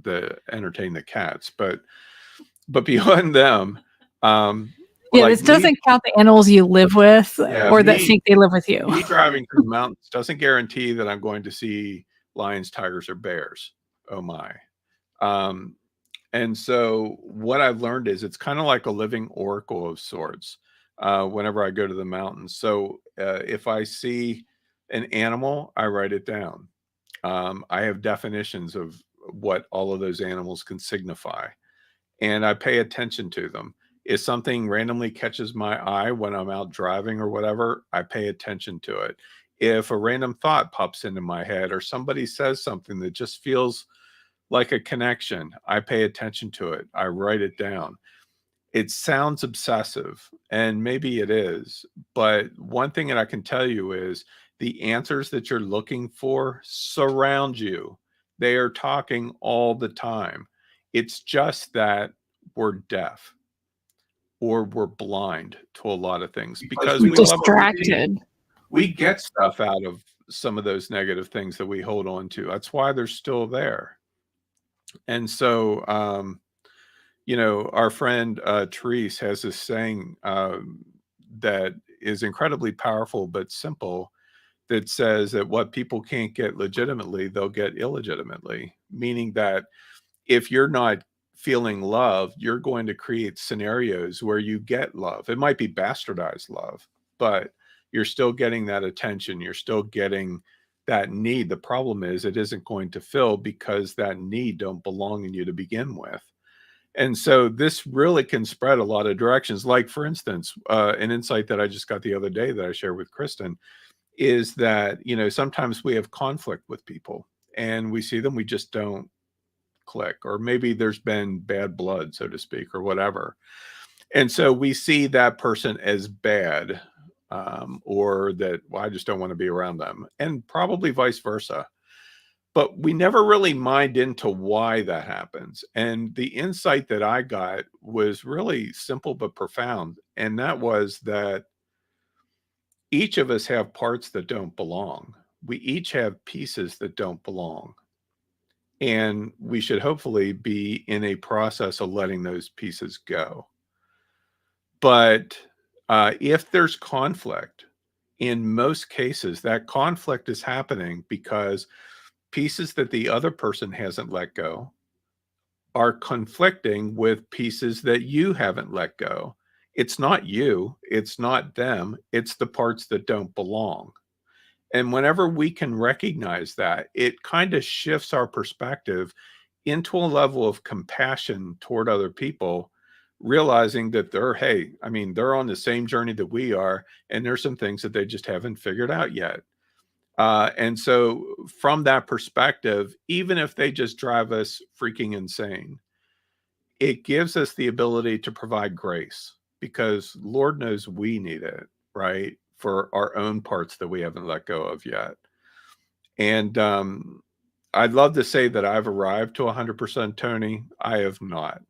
that entertain the cats. But beyond them, Yeah, Like this doesn't count the animals you live with or that think they live with you. Me driving through the mountains doesn't guarantee that I'm going to see lions, tigers, or bears. Oh my. And so what I've learned is it's kind of like a living oracle of sorts whenever I go to the mountains. So if I see an animal, I write it down. I have definitions of what all of those animals can signify, and I pay attention to them. If something randomly catches my eye when I'm out driving or whatever, I pay attention to it. If a random thought pops into my head or somebody says something that just feels like a connection, I pay attention to it. I write it down. It sounds obsessive, and maybe it is, but one thing that I can tell you is the answers that you're looking for surround you. They are talking all the time. It's just that we're deaf or we're blind to a lot of things because We're we love distracted. we get stuff out of some of those negative things that we hold on to. That's why they're still there. And so, our friend Therese has this saying that is incredibly powerful but simple, that says that what people can't get legitimately, they'll get illegitimately. Meaning that if you're not feeling love, you're going to create scenarios where you get love. It might be bastardized love, but you're still getting that attention. You're still getting that need. The problem is it isn't going to fill because that need don't belong in you to begin with. And so this really can spread a lot of directions. Like, for instance, an insight that I just got the other day that I shared with Kristen is that, sometimes we have conflict with people and we see them, we just don't click, or maybe there's been bad blood, so to speak, or whatever. And so we see that person as bad, or that, well, I just don't want to be around them, and probably vice versa. But we never really mind into why that happens. And the insight that I got was really simple but profound. And that was that each of us have parts that don't belong. We each have pieces that don't belong. And we should hopefully be in a process of letting those pieces go. But if there's conflict, in most cases, that conflict is happening because pieces that the other person hasn't let go are conflicting with pieces that you haven't let go. It's not you, it's not them, it's the parts that don't belong. And whenever we can recognize that, it kind of shifts our perspective into a level of compassion toward other people, realizing that they're on the same journey that we are, and there's some things that they just haven't figured out yet. And so from that perspective, even if they just drive us freaking insane, it gives us the ability to provide grace, because Lord knows we need it, right? For our own parts that we haven't let go of yet. And I'd love to say that I've arrived to 100%, Tony. I have not.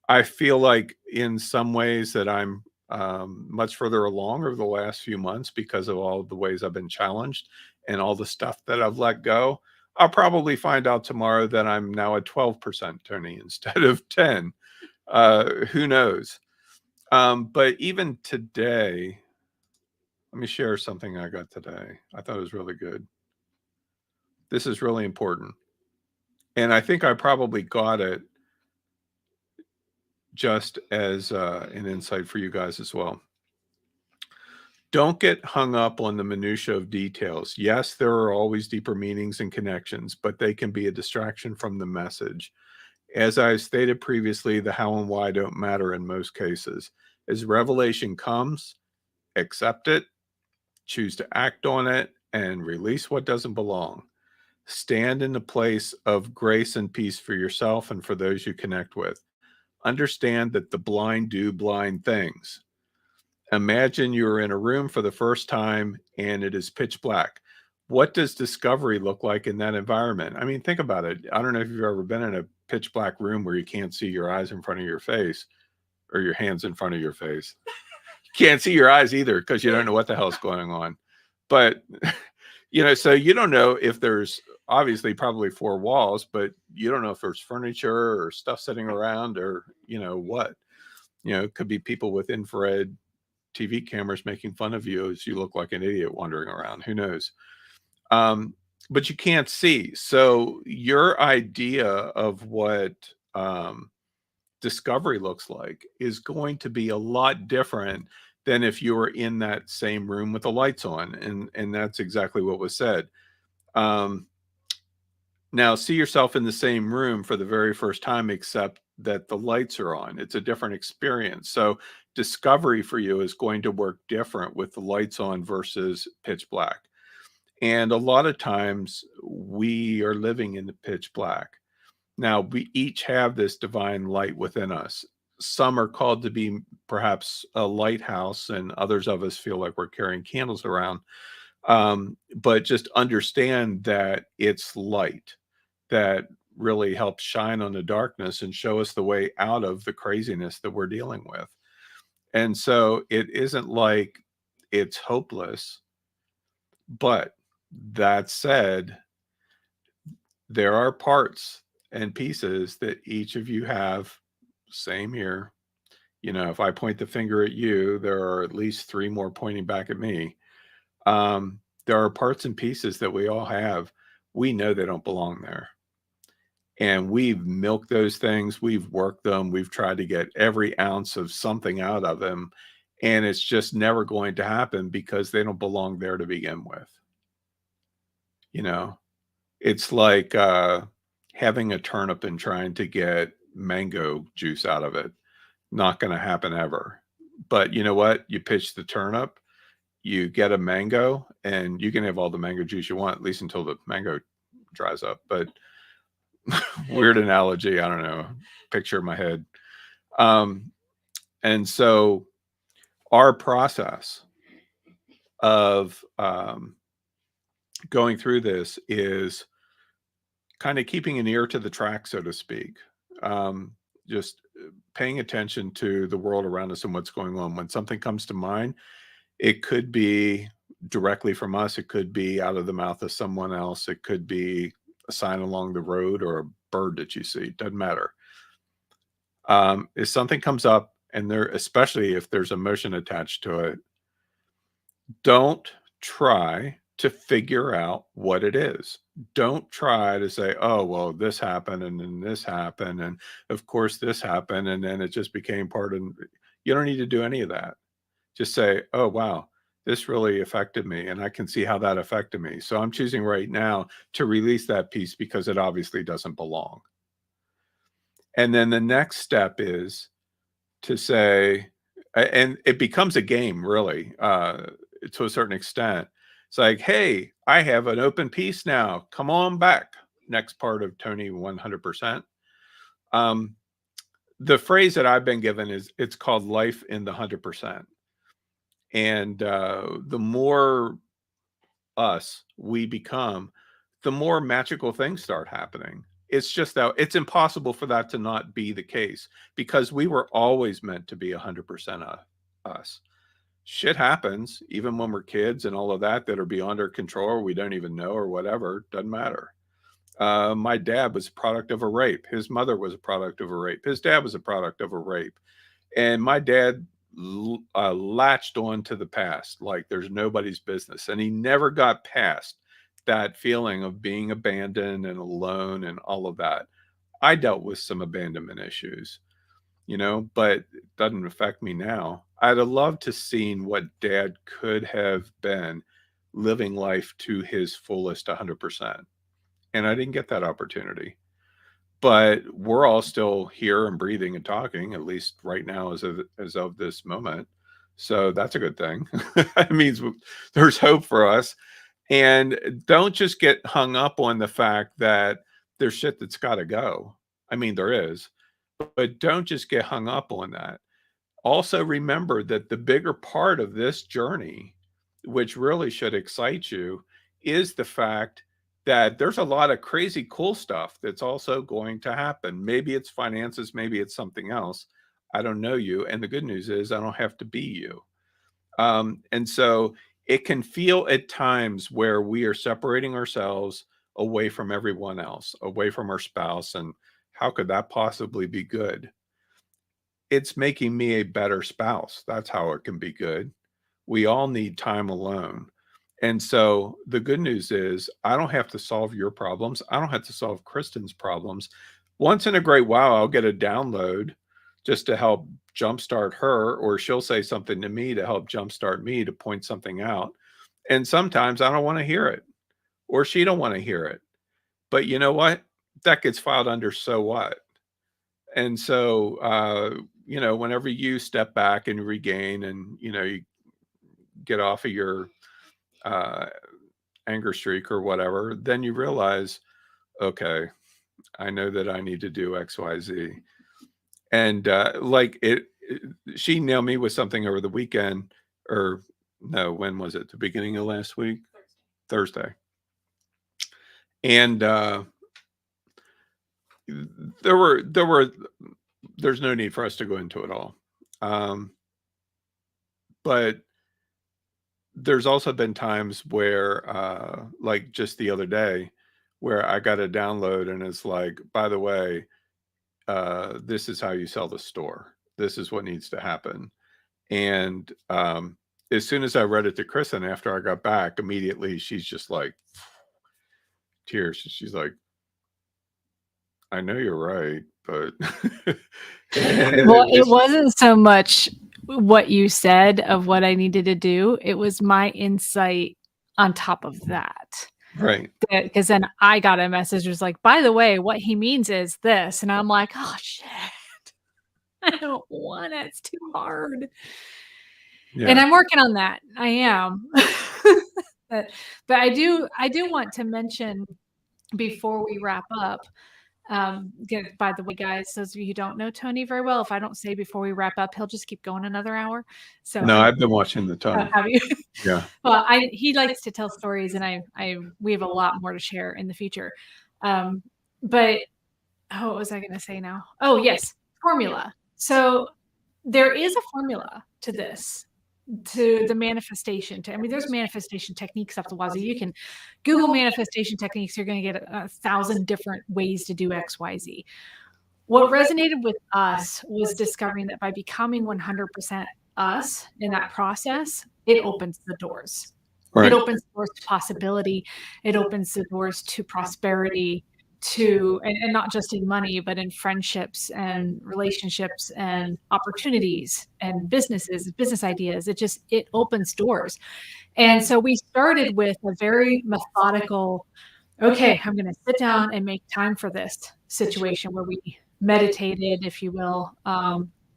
I feel like in some ways that I'm much further along over the last few months because of all of the ways I've been challenged and all the stuff that I've let go. I'll probably find out tomorrow that I'm now at 12%, Tony, instead of 10. Who knows? But even today, let me share something I got today. I thought it was really good. This is really important. And I think I probably got it just as an insight for you guys as well. Don't get hung up on the minutia of details. Yes, there are always deeper meanings and connections, but they can be a distraction from the message. As I stated previously, the how and why don't matter in most cases. As revelation comes, accept it, choose to act on it, and release what doesn't belong. Stand in the place of grace and peace for yourself and for those you connect with. Understand that the blind do blind things. Imagine you're in a room for the first time and it is pitch black. What does discovery look like in that environment? I mean, think about it. I don't know if you've ever been in a pitch black room where you can't see your eyes in front of your face, or your hands in front of your face. You can't see your eyes either because you don't know what the hell's going on. But, so you don't know if there's obviously probably four walls, but you don't know if there's furniture or stuff sitting around or, what. It could be people with infrared TV cameras making fun of you as you look like an idiot wandering around. Who knows? But you can't see. So your idea of what discovery looks like is going to be a lot different than if you were in that same room with the lights on. And that's exactly what was said. Now see yourself in the same room for the very first time, except that the lights are on. It's a different experience. So discovery for you is going to work different with the lights on versus pitch black. And a lot of times we are living in the pitch black. Now, we each have this divine light within us. Some are called to be perhaps a lighthouse, and others of us feel like we're carrying candles around. But just understand that it's light that really helps shine on the darkness and show us the way out of the craziness that we're dealing with. And so it isn't like it's hopeless. But that said, there are parts and pieces that each of you have. Same here. If I point the finger at you, there are at least 3 more pointing back at me. There are parts and pieces that we all have. We know they don't belong there. And we've milked those things. We've worked them. We've tried to get every ounce of something out of them. And it's just never going to happen because they don't belong there to begin with. It's like having a turnip and trying to get mango juice out of it. Not going to happen ever. But you know what? You pitch the turnip, you get a mango, and you can have all the mango juice you want, at least until the mango dries up. But weird analogy. I don't know. Picture in my head. And so our process of going through this is kind of keeping an ear to the track, so to speak. Just paying attention to the world around us and what's going on. When something comes to mind, it could be directly from us. It could be out of the mouth of someone else. It could be a sign along the road or a bird that you see. Doesn't matter. If something comes up, and especially if there's emotion attached to it, don't try to figure out what it is. Don't try to say, oh, well, this happened and then this happened. And of course this happened. And then it just became part of, you don't need to do any of that. Just say, oh, wow, this really affected me. And I can see how that affected me. So I'm choosing right now to release that piece because it obviously doesn't belong. And then the next step is to say, and it becomes a game really, to a certain extent. It's like, hey, I have an open piece now. Come on back. Next part of Tony 100%. The phrase that I've been given is it's called life in the 100%. And the more us we become, the more magical things start happening. It's just that it's impossible for that to not be the case because we were always meant to be 100% us. Shit happens even when we're kids and all of that are beyond our control, or we don't even know, or whatever. Doesn't matter. My dad was a product of a rape. His mother was a product of a rape. His dad was a product of a rape. And my dad latched on to the past like there's nobody's business. And he never got past that feeling of being abandoned and alone and all of that. I dealt with some abandonment issues, but it doesn't affect me now. I'd have loved to seen what Dad could have been living life to his fullest 100%. And I didn't get that opportunity. But we're all still here and breathing and talking, at least right now as of this moment. So that's a good thing. It means there's hope for us. And don't just get hung up on the fact that there's shit that's got to go. I mean, there is. But don't just get hung up on that. Also remember that the bigger part of this journey, which really should excite you, is the fact that there's a lot of crazy cool stuff that's also going to happen. Maybe it's finances, maybe it's something else. I don't know you. And the good news is I don't have to be you. And so it can feel at times where we are separating ourselves away from everyone else, away from our spouse. And how could that possibly be good? it's making me a better spouse. That's how it can be good. We all need time alone. And so the good news is I don't have to solve your problems. I don't have to solve Kristen's problems. Once in a great while, I'll get a download just to help jumpstart her, or she'll say something to me to help jumpstart me to point something out. And sometimes I don't want to hear it, or she don't want to hear it. But you know what? That gets filed under so what? And so, whenever you step back and regain and, you get off of your uh, anger streak or whatever, then you realize, okay, I know that I need to do X, Y, Z. And she nailed me with something over the weekend, or no, when was it? The beginning of last week? Thursday. And there's no need for us to go into it all. But there's also been times where, like just the other day, where I got a download and it's like, by the way, this is how you sell the store. This is what needs to happen. And as soon as I read it to Kristen after I got back, immediately she's just like tears. She's like, I know you're right, but well, it wasn't so much what you said of what I needed to do. It was my insight on top of that. Right. Because then I got a message that was like, by the way, what he means is this. And I'm like, oh shit. I don't want it. It's too hard. Yeah. And I'm working on that. I am. but I do want to mention before we wrap up, by the way, guys, those of you who don't know Tony very well, if I don't say before we wrap up, he'll just keep going another hour. So no, I've been watching the time. Have you? Yeah. Well, he likes to tell stories, and we have a lot more to share in the future. But what was I going to say now? Oh, yes, formula. So there is a formula to this. To the manifestation. There's manifestation techniques up the wazoo. You can Google manifestation techniques. You're going to get 1,000 different ways to do X, Y, Z. What resonated with us was discovering that by becoming 100% us in that process, it opens the doors. Right. It opens the doors to possibility. It opens the doors to prosperity, and not just in money, but in friendships and relationships and opportunities and business ideas. It opens doors. And so we started with a very methodical, okay, I'm going to sit down and make time for this situation where we meditated, if you will,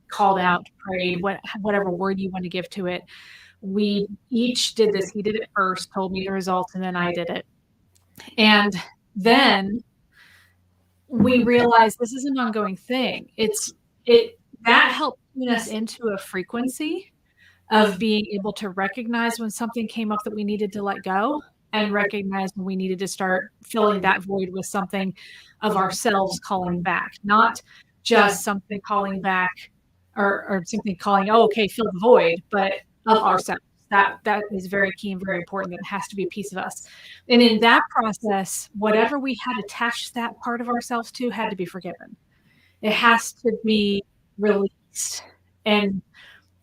called out, prayed, whatever word you want to give to it. We each did this. He did it first, told me the results, and then I did it. And then we realized this is an ongoing thing. That helped tune us into a frequency of being able to recognize when something came up that we needed to let go, and recognize when we needed to start filling that void with something of ourselves calling back, not just something calling back or something calling, oh, okay, fill the void, but of ourselves. That is very key and very important. That has to be a piece of us. And in that process, whatever we had attached that part of ourselves to had to be forgiven. It has to be released. And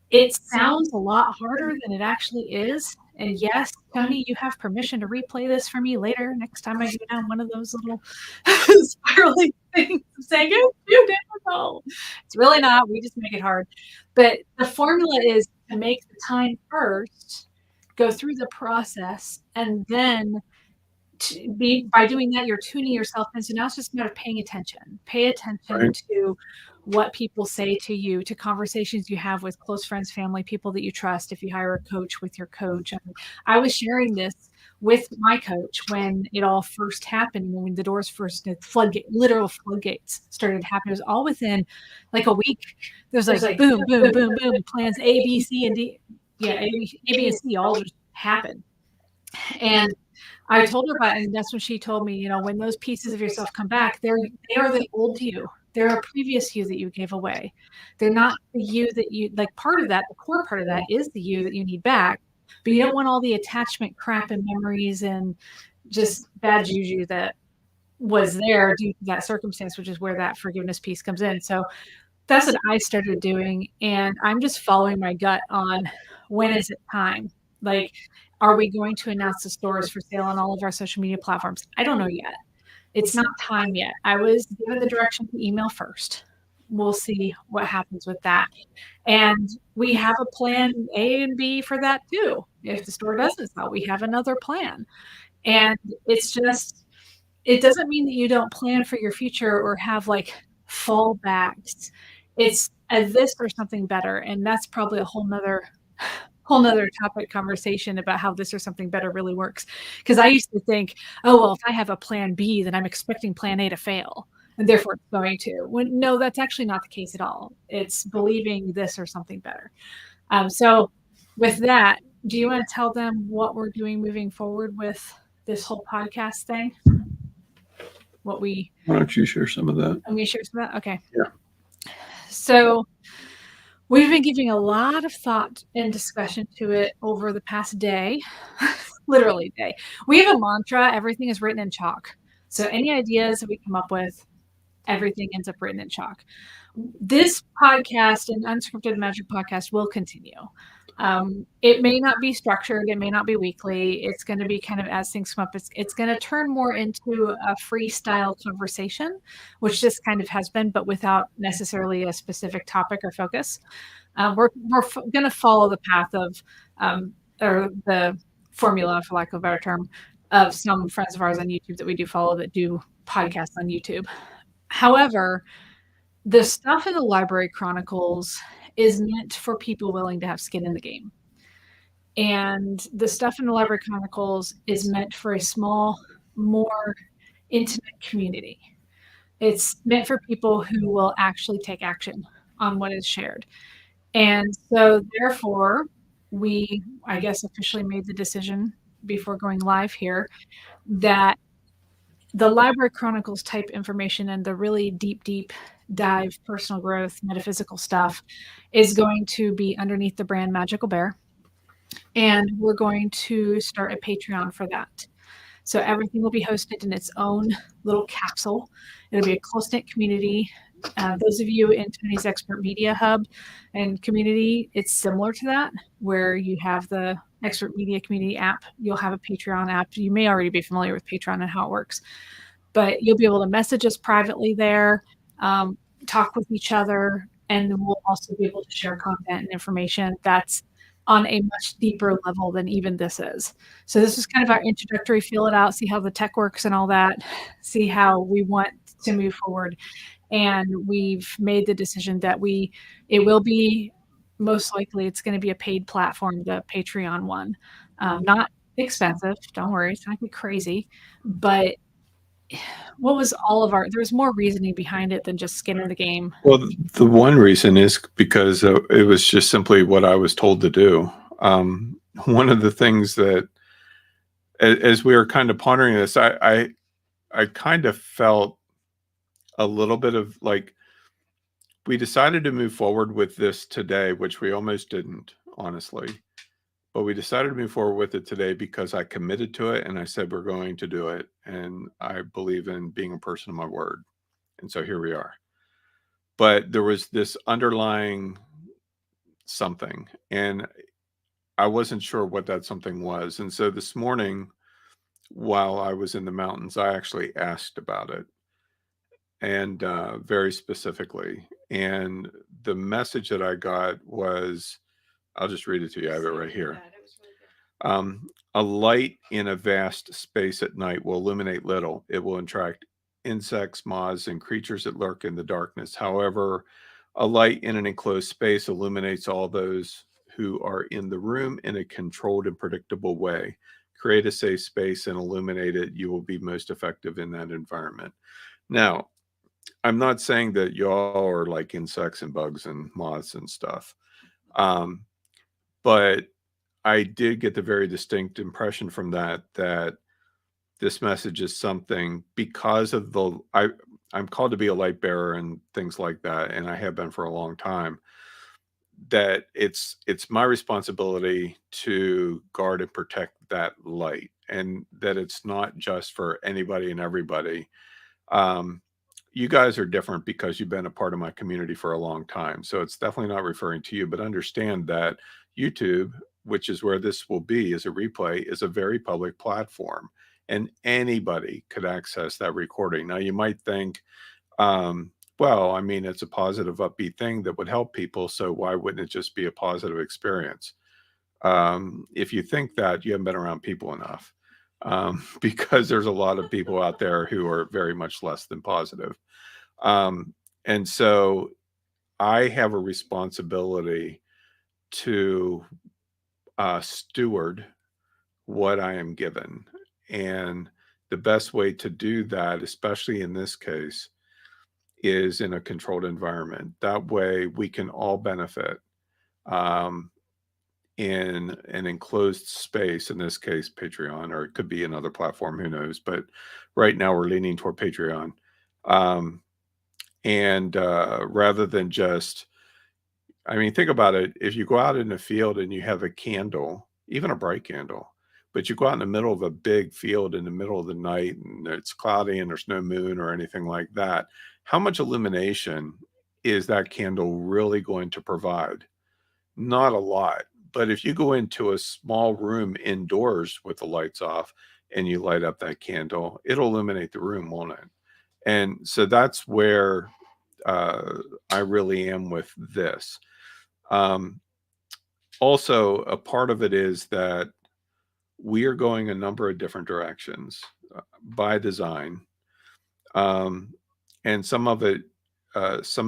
it sounds a lot harder than it actually is. And yes, Tony, you have permission to replay this for me later next time I go down one of those little spiraling things saying, it's too difficult. It's really not. We just make it hard. But the formula is to make the time first, go through the process, and then by doing that, you're tuning yourself in. So now it's just a matter of paying attention. Pay attention to what people say to you, to conversations you have with close friends, family, people that you trust. If you hire a coach, with your coach. I was sharing this with my coach when it all first happened, when the doors first, literal floodgates started happening. It was all within like a week. There was like boom, boom, boom, boom, plans A, B, C, and D. Yeah, A, B, and C all just happened. And I told her about it, and that's when she told me, when those pieces of yourself come back, they are the old you. They're a previous you that you gave away. They're not the you that you, like part of that, the core part of that is the you that you need back, but you don't want all the attachment crap and memories and just bad juju that was there due to that circumstance, which is where that forgiveness piece comes in. So That's what I started doing, and I'm just following my gut on when is it time? Like, are we going to announce the stores for sale on all of our social media platforms? I don't know yet. It's not time yet. I was given the direction to email first. We'll see what happens with that. And we have a plan A and B for that too. If the store doesn't sell, we have another plan. And it's just, it doesn't mean that you don't plan for your future or have like fallbacks. It's this or something better. And that's probably a whole nother topic conversation about how this or something better really works. Because I used to think, oh, well, if I have a plan B, then I'm expecting plan A to fail. And therefore it's going to. When no, that's actually not the case at all. It's believing this or something better. So with that, do you want to tell them what we're doing moving forward with this whole podcast thing? Why don't you share some of that? I'm going to share some of that? Okay. Yeah. So we've been giving a lot of thought and discussion to it over the past day, literally day. We have a mantra, everything is written in chalk. So any ideas that we come up with, everything ends up written in chalk. This podcast and Unscripted Magical Podcast will continue. It may not be structured. It may not be weekly. It's going to be kind of as things come up. It's going to turn more into a freestyle conversation, which this kind of has been, but without necessarily a specific topic or focus. We're going to follow the path of, or the formula, for lack of a better term, of some friends of ours on YouTube that we do follow that do podcasts on YouTube. However, the stuff in the Library Chronicles is meant for people willing to have skin in the game. And the stuff in the Library Chronicles is meant for a small, more intimate community. It's meant for people who will actually take action on what is shared. And so therefore, we, I guess, officially made the decision before going live here that the Library Chronicles type information and the really deep dive personal growth, metaphysical stuff is going to be underneath the brand Magical Bear. And we're going to start a Patreon for that. So everything will be hosted in its own little capsule. It'll be a close-knit community. Those of you in Tony's Expert Media Hub and community, it's similar to that, where you have the Expert Media Community app. You'll have a Patreon app. You may already be familiar with Patreon and how it works. But you'll be able to message us privately there, talk with each other, and we'll also be able to share content and information that's on a much deeper level than even this is. So this is kind of our introductory, feel it out, see how the tech works and all that, see how we want to move forward. And we've made the decision that it will be, most likely, it's going to be a paid platform, the Patreon one. Not expensive, don't worry, it's not going to be crazy, but what was there's more reasoning behind it than just skin in the game. Well, the one reason is because it was just simply what I was told to do. One of the things that, as we were kind of pondering this, I kind of felt a little bit of like, we decided to move forward with this today, which we almost didn't, honestly. But we decided to move forward with it today because I committed to it and I said we're going to do it. And I believe in being a person of my word. And so here we are. But there was this underlying something, and I wasn't sure what that something was. And so this morning, while I was in the mountains, I actually asked about it, and very specifically. And the message that I got was, I'll just read it to you. I have it right here. A light in a vast space at night will illuminate little. It will attract insects, moths, and creatures that lurk in the darkness. However, a light in an enclosed space illuminates all those who are in the room in a controlled and predictable way. Create a safe space and illuminate it. You will be most effective in that environment. Now, I'm not saying that y'all are like insects and bugs and moths and stuff. But I did get the very distinct impression from that this message is something, because of I'm called to be a light bearer and things like that, and I have been for a long time, that it's my responsibility to guard and protect that light, and that it's not just for anybody and everybody. you guys are different because you've been a part of my community for a long time. So it's definitely not referring to you, but understand that YouTube, which is where this will be as a replay, is a very public platform, and anybody could access that recording. Now you might think, well, I mean, it's a positive, upbeat thing that would help people. So why wouldn't it just be a positive experience? If you think that, you haven't been around people enough, because there's a lot of people out there who are very much less than positive. And so I have a responsibility to steward what I am given. And the best way to do that, especially in this case, is in a controlled environment. That way we can all benefit. In an enclosed space, in this case, Patreon, or it could be another platform, who knows? But right now we're leaning toward Patreon. Rather than just, I mean, think about it. If you go out in the field and you have a candle, even a bright candle, but you go out in the middle of a big field in the middle of the night and it's cloudy and there's no moon or anything like that, how much illumination is that candle really going to provide? Not a lot. But if you go into a small room indoors with the lights off and you light up that candle, it'll illuminate the room, won't it? And so that's where I really am with this. Also, a part of it is that we are going a number of different directions by design. And some of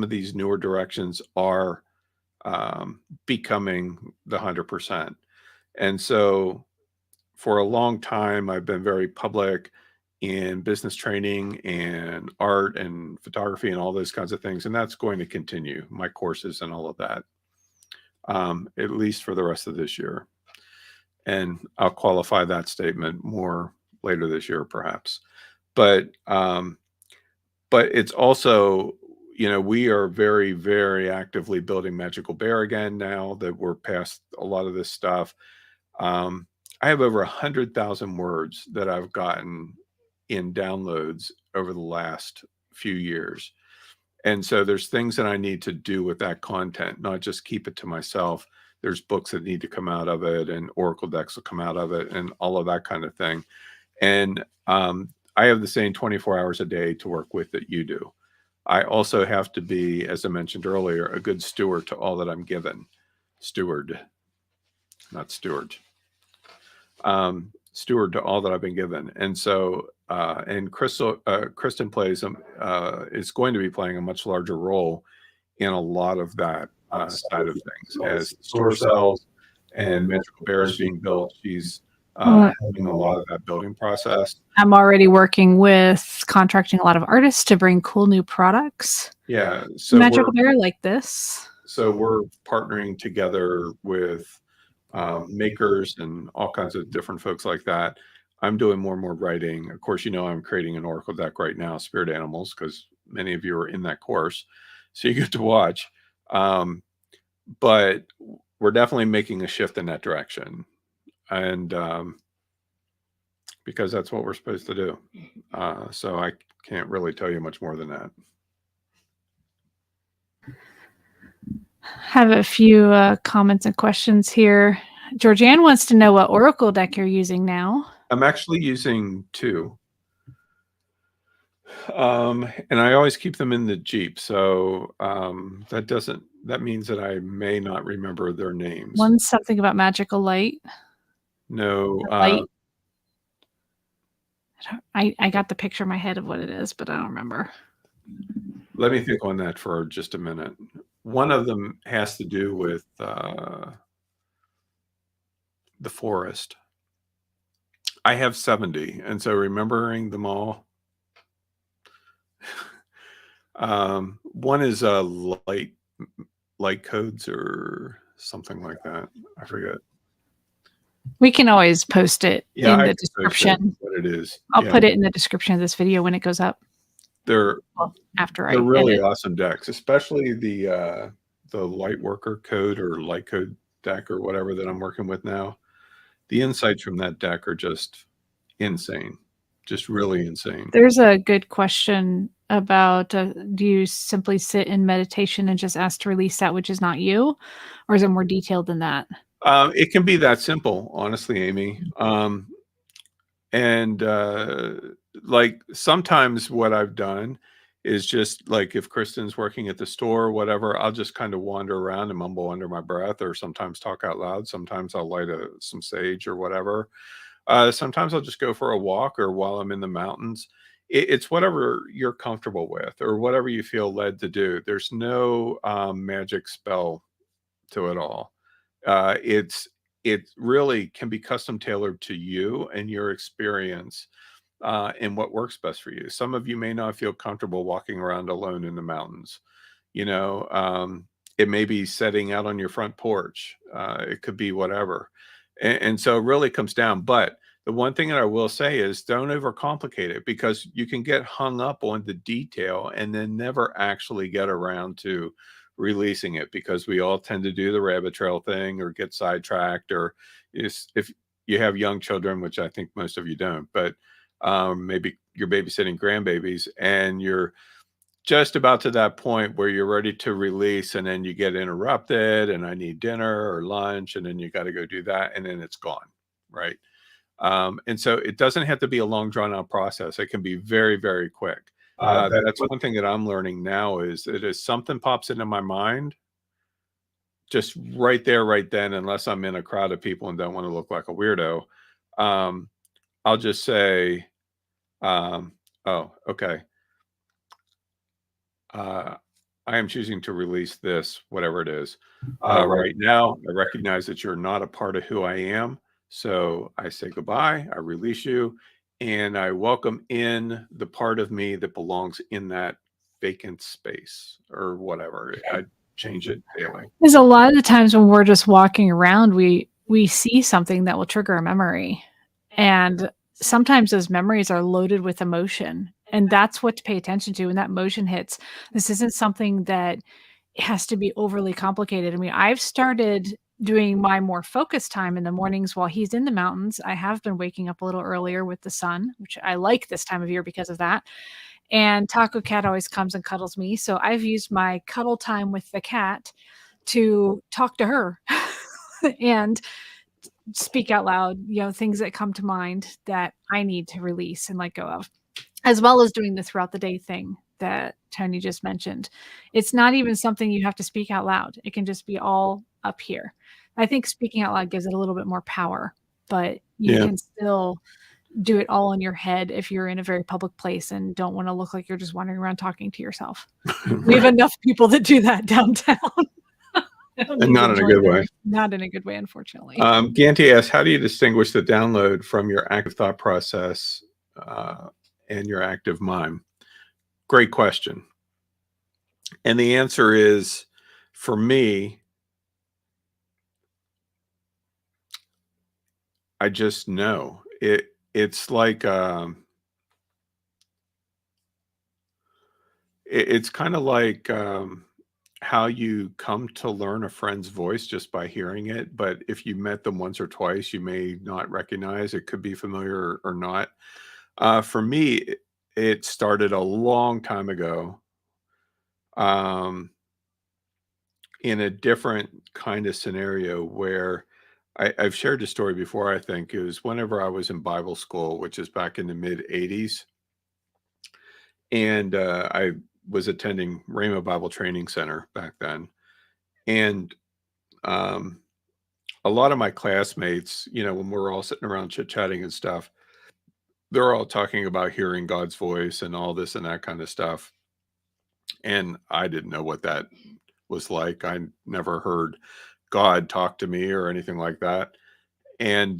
these newer directions are becoming the 100%. And so for a long time, I've been very public in business training and art and photography and all those kinds of things. And that's going to continue, my courses and all of that, at least for the rest of this year. And I'll qualify that statement more later this year, perhaps. But it's also, we are very, very actively building Magical Bear again now that we're past a lot of this stuff. I have over 100,000 words that I've gotten in downloads over the last few years. And so there's things that I need to do with that content, not just keep it to myself. There's books that need to come out of it, and Oracle decks will come out of it, and all of that kind of thing. And I have the same 24 hours a day to work with that you do. I also have to be, as I mentioned earlier, a good steward to all that I'm given. Steward, not steward. Steward to all that I've been given. And so, and Kristen plays, is going to be playing a much larger role in a lot of that side of things. As store cells and Magical Bear is being built, she's having a lot of that building process. I'm already working with contracting a lot of artists to bring cool new products. Yeah. So Magical Bear like this. So we're partnering together with makers and all kinds of different folks like that. I'm doing more and more writing. Of course, I'm creating an Oracle deck right now, Spirit Animals, because many of you are in that course. So you get to watch. But we're definitely making a shift in that direction. And because that's what we're supposed to do. So I can't really tell you much more than that. Have a few comments and questions here. Georgianne wants to know what Oracle deck you're using now. I'm actually using two. And I always keep them in the Jeep. So that means that I may not remember their names. One's something about magical light. No. Light. I got the picture in my head of what it is, but I don't remember. Let me think on that for just a minute. One of them has to do with the forest. I have 70, and so remembering them all. One is light codes or something like that. I forget. We can always post it in the description. What it is. I'll put it in the description of this video when it goes up. They're they're really awesome decks, especially the light worker code or light code deck or whatever that I'm working with now. The insights from that deck are just insane. just really insane. There's a good question about, do you simply sit in meditation and just ask to release that which is not you? Or is it more detailed than that? It can be that simple, honestly, Amy. And like sometimes what I've done is just like if Kristen's working at the store or whatever, I'll just kind of wander around and mumble under my breath, or sometimes talk out loud. Sometimes I'll light some sage or whatever. Sometimes I'll just go for a walk, or while I'm in the mountains. It's whatever you're comfortable with or whatever you feel led to do. There's no magic spell to it all. It really can be custom tailored to you and your experience, and what works best for you. Some of you may not feel comfortable walking around alone in the mountains. You know, it may be setting out on your front porch. It could be whatever. And so it really comes down. But the one thing that I will say is don't overcomplicate it, because you can get hung up on the detail and then never actually get around to releasing it, because we all tend to do the rabbit trail thing or get sidetracked, or if you have young children, which I think most of you don't, but maybe you're babysitting grandbabies and you're just about to that point where you're ready to release, and then you get interrupted, and I need dinner or lunch, and then you got to go do that, and then it's gone, right? And so it doesn't have to be a long drawn out process. It can be very, very quick. That's one thing that I'm learning now, is that if something pops into my mind, just right there, right then, unless I'm in a crowd of people and don't want to look like a weirdo, I'll just say, oh, okay. I am choosing to release this, whatever it is. Right now, I recognize that you're not a part of who I am. So I say goodbye, I release you, and I welcome in the part of me that belongs in that vacant space, or whatever. I change it daily. There's a lot of the times when we're just walking around, we see something that will trigger a memory. And sometimes those memories are loaded with emotion. And that's what to pay attention to when that emotion hits. This isn't something that has to be overly complicated. I mean, I've started doing my more focused time in the mornings while he's in the mountains. I have been waking up a little earlier with the sun, which I like this time of year because of that. And Taco Cat always comes and cuddles me. So I've used my cuddle time with the cat to talk to her and speak out loud, things that come to mind that I need to release and let go of, as well as doing the throughout the day thing that Tony just mentioned. It's not even something you have to speak out loud. It can just be all up here. I think speaking out loud gives it a little bit more power, but you can still do it all in your head if you're in a very public place and don't want to look like you're just wandering around talking to yourself. Right. We have enough people that do that downtown. And not in a good way. Not in a good way, unfortunately. Ganti asks, how do you distinguish the download from your active thought process and your active mime? Great question. And the answer is, for me, I just know. It's like it's kind of like how you come to learn a friend's voice just by hearing it. But if you met them once or twice, you may not recognize it. Could be familiar or not. For me, it started a long time ago, in a different kind of scenario where I've shared this story before. I think it was whenever I was in Bible school, which is back in the mid 80s. And I was attending Rhema Bible Training Center back then. And a lot of my classmates, when we're all sitting around chit-chatting and stuff, they're all talking about hearing God's voice and all this and that kind of stuff. And I didn't know what that was like. I never heard God talk to me or anything like that. And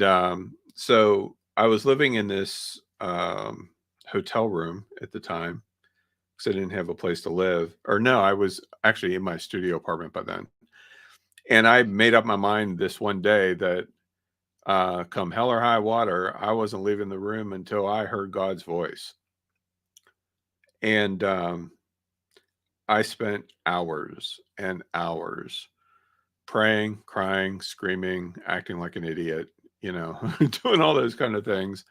so I was living in this hotel room at the time, because I didn't have a place to live. Or no, I was actually in my studio apartment by then. And I made up my mind this one day that come hell or high water, I wasn't leaving the room until I heard God's voice. And I spent hours and hours praying, crying, screaming, acting like an idiot, doing all those kind of things,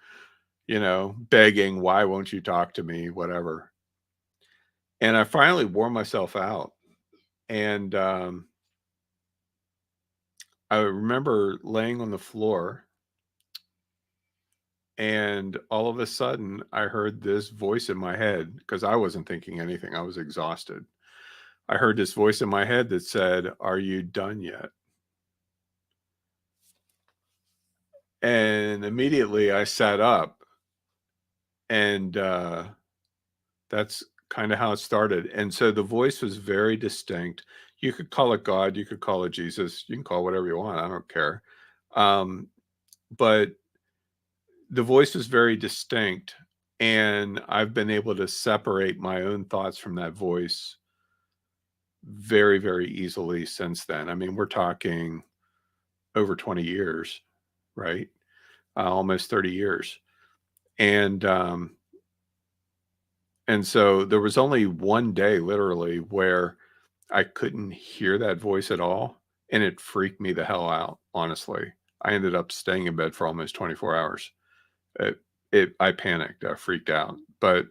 begging, why won't you talk to me, whatever. And I finally wore myself out. And I remember laying on the floor, and all of a sudden I heard this voice in my head, because I wasn't thinking anything. I was exhausted. I heard this voice in my head that said, "Are you done yet?" And immediately I sat up, and that's kind of how it started. And so the voice was very distinct. You could call it God, you could call it Jesus, you can call it whatever you want. I don't care. But the voice was very distinct, and I've been able to separate my own thoughts from that voice very, very easily since then. I mean, we're talking over 20 years, right? Almost 30 years. And so there was only one day, literally, where I couldn't hear that voice at all, and it freaked me the hell out, honestly. I ended up staying in bed for almost 24 hours. I panicked, I freaked out. But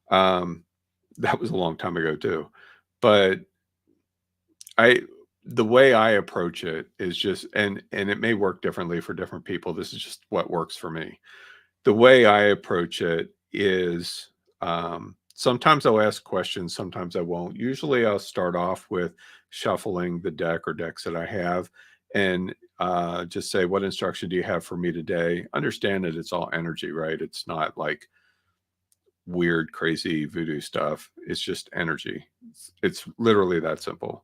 that was a long time ago too. But the way I approach it is just, and it may work differently for different people. This is just what works for me. The way I approach it is, sometimes I'll ask questions, sometimes I won't. Usually I'll start off with shuffling the deck or decks that I have, and just say, what instruction do you have for me today? Understand that it's all energy, right? It's not like weird, crazy voodoo stuff. It's just energy. It's literally that simple.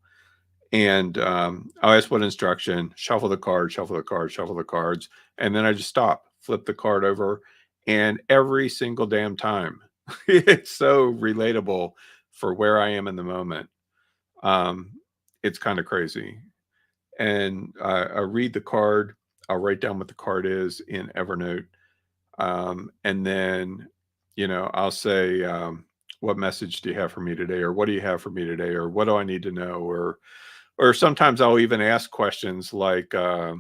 And I'll ask what instruction, shuffle the card, shuffle the card, shuffle the cards, and then I just stop, flip the card over, and every single damn time, it's so relatable for where I am in the moment. It's kind of crazy. And I read the card, I'll write down what the card is in Evernote, and then, I'll say, what message do you have for me today, or what do you have for me today, or what do I need to know, or sometimes I'll even ask questions like, what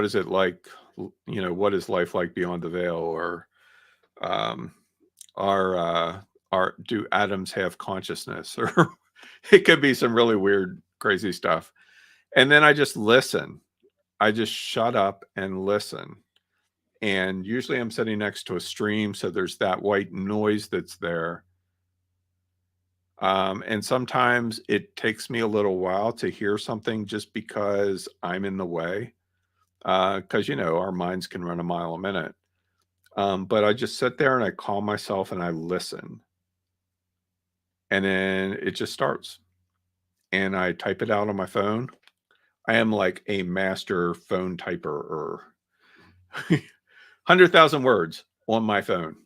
is it like? What is life like beyond the veil? Or do atoms have consciousness? Or it could be some really weird, crazy stuff. And then I just listen. I just shut up and listen. And usually I'm sitting next to a stream, so there's that white noise that's there. And sometimes it takes me a little while to hear something just because I'm in the way. Because, our minds can run a mile a minute. But I just sit there and I calm myself and I listen. And then it just starts. And I type it out on my phone. I am like a master phone typer. 100,000 words on my phone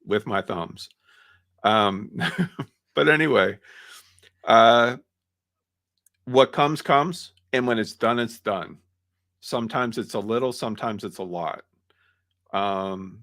with my thumbs. But anyway, what comes, comes. And when it's done, it's done. Sometimes it's a little, sometimes it's a lot. And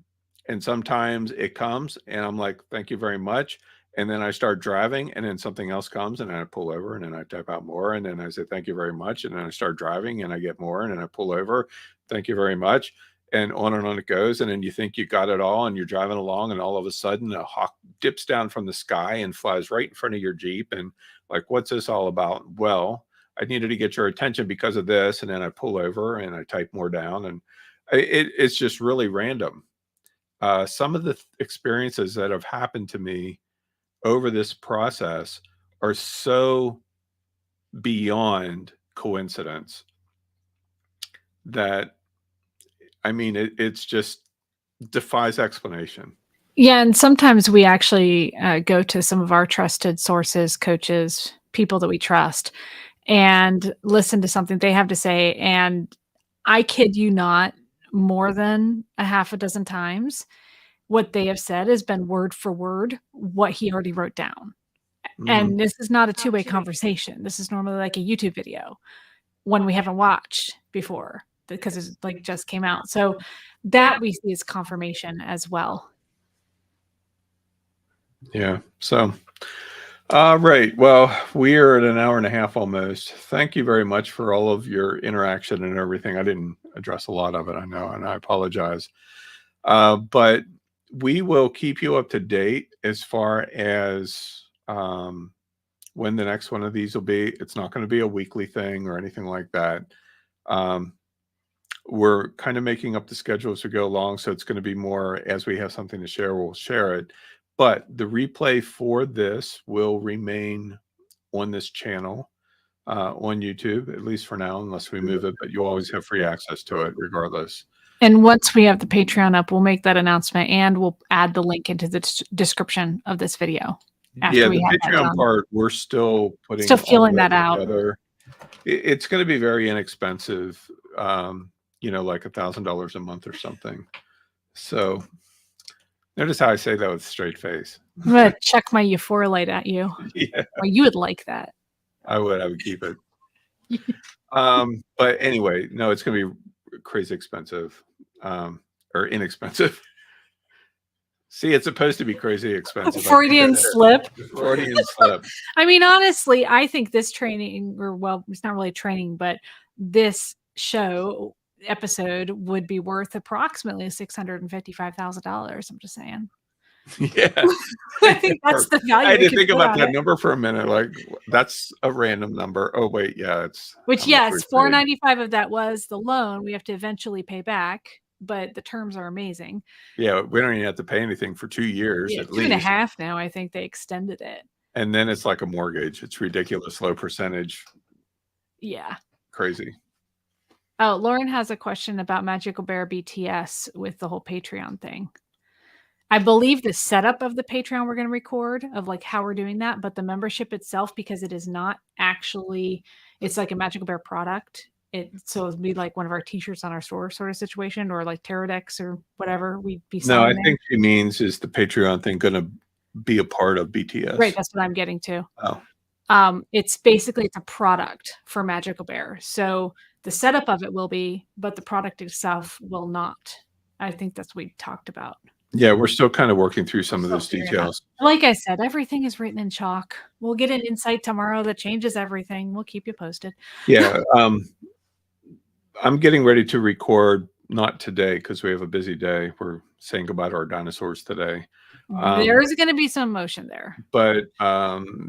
sometimes it comes and I'm like, thank you very much. And then I start driving, and then something else comes, and then I pull over, and then I type out more, and then I say, thank you very much. And then I start driving and I get more, and then I pull over, thank you very much. And on it goes. And then you think you got it all, and you're driving along, and all of a sudden a hawk dips down from the sky and flies right in front of your Jeep. And like, what's this all about? Well, I needed to get your attention because of this. And then I pull over and I type more down, and it's just really random. Some of the experiences that have happened to me over this process are so beyond coincidence that, I mean, it's just defies explanation. Yeah, and sometimes we actually go to some of our trusted sources, coaches, people that we trust, and listen to something they have to say. And I kid you not, more than a half a dozen times, what they have said has been word for word what he already wrote down. And this is not a two-way conversation. This is normally like a YouTube video, one we haven't watched before because it's like just came out. So that we see as confirmation as well. Yeah. So, right. Well, we are at an hour and a half almost. Thank you very much for all of your interaction and everything. I didn't address a lot of it, I know, and I apologize. But we will keep you up to date as far as when the next one of these will be. It's not going to be a weekly thing or anything like that. We're kind of making up the schedule as we go along, so it's going to be more as we have something to share, we'll share it. But the replay for this will remain on this channel on YouTube, at least for now, unless we move it. But you always have free access to it regardless. And once we have the Patreon up, we'll make that announcement and we'll add the link into the description of this video. Yeah, the Patreon part, we're still feeling that out. It's going to be very inexpensive, like $1,000 a month or something. So notice how I say that with a straight face. I'm going to check my Euphorolite at you. Yeah. Or you would like that. I would keep it. But anyway, no, it's going to be crazy expensive or inexpensive. See, it's supposed to be crazy expensive. Freudian slip. Freudian slip. I mean, honestly, I think this training, it's not really training, but this episode would be worth approximately $655,000. I'm just saying. Yeah. I think that's the value. I had to think about that number for a minute. Like, that's a random number. Oh, wait. Yeah. It's $495 of that was the loan we have to eventually pay back, but the terms are amazing. Yeah. We don't even have to pay anything for 2 years. Yeah, at 2.5 now. I think they extended it. And then it's like a mortgage. It's ridiculous low percentage. Yeah. Crazy. Oh, Lauren has a question about Magical Bear BTS with the whole Patreon thing. I believe the setup of the Patreon we're going to record of like how we're doing that, but the membership itself, because it is not actually, it's like a Magical Bear product. So it'd be like one of our t-shirts on our store sort of situation, or like tarot decks or whatever we'd be selling. No, I think she means is the Patreon thing going to be a part of BTS. Right. That's what I'm getting to. Oh. It's basically, it's a product for Magical Bear. So the setup of it will be, but the product itself will not. I think that's what we talked about. Yeah, we're still kind of working through some of those details. Like I said, everything is written in chalk. We'll get an insight tomorrow that changes everything. We'll keep you posted. Yeah. I'm getting ready to record, not today because we have a busy day. We're saying goodbye to our dinosaurs today. There's going to be some motion there. But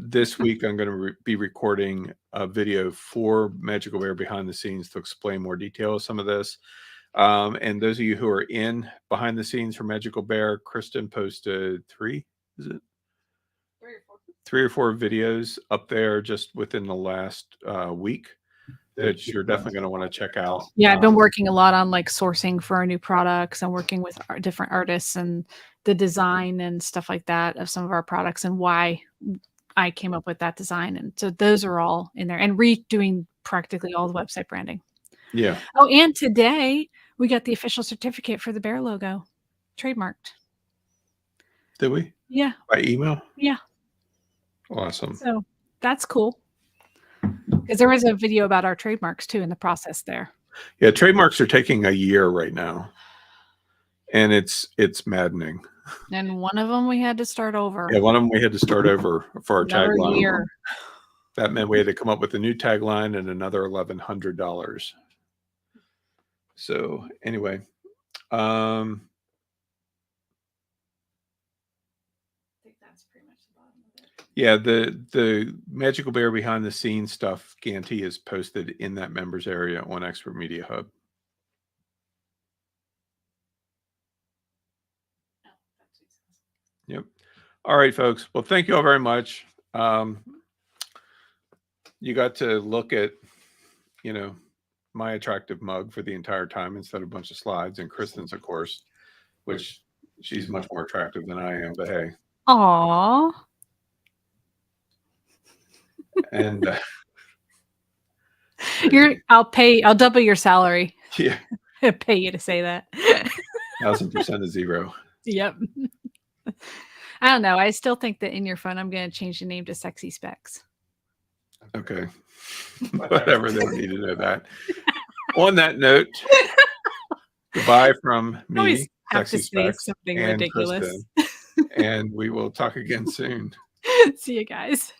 this week I'm going to be recording a video for Magical Bear behind the scenes to explain more detail of some of this. And those of you who are in behind the scenes for Magical Bear, Kristen posted 3 or 4 videos up there just within the last week that you're definitely going to want to check out. Yeah, I've been working a lot on like sourcing for our new products and working with our different artists and the design and stuff like that of some of our products and why I came up with that design. And so those are all in there, and redoing practically all the website branding. Yeah. Oh, and today we got the official certificate for the bear logo, trademarked. Did we? Yeah. By email? Yeah. Awesome. So that's cool. Because there was a video about our trademarks too in the process there. Yeah, trademarks are taking a year right now. And it's maddening. And one of them we had to start over. Yeah, one of them we had to start over for our tagline. Year. That meant we had to come up with a new tagline and another $1,100. So anyway, I think that's pretty much the bottom of it. Yeah, the Magical Bear behind the scenes stuff, Ganti is posted in that members area on Expert Media Hub. Yep. All right, folks. Well, thank you all very much. You got to look at, my attractive mug for the entire time instead of a bunch of slides, and Kristen's, of course, which she's much more attractive than I am, but hey. Aww. And I'll double your salary. Yeah. I'll pay you to say that. 1,000% of zero. Yep. I don't know. I still think that in your phone, I'm going to change the name to Sexy Specs. Okay. Whatever, they don't need to know that. On that note, goodbye from me, Sexy Specs, something and ridiculous. Kristen, and we will talk again soon. See you guys.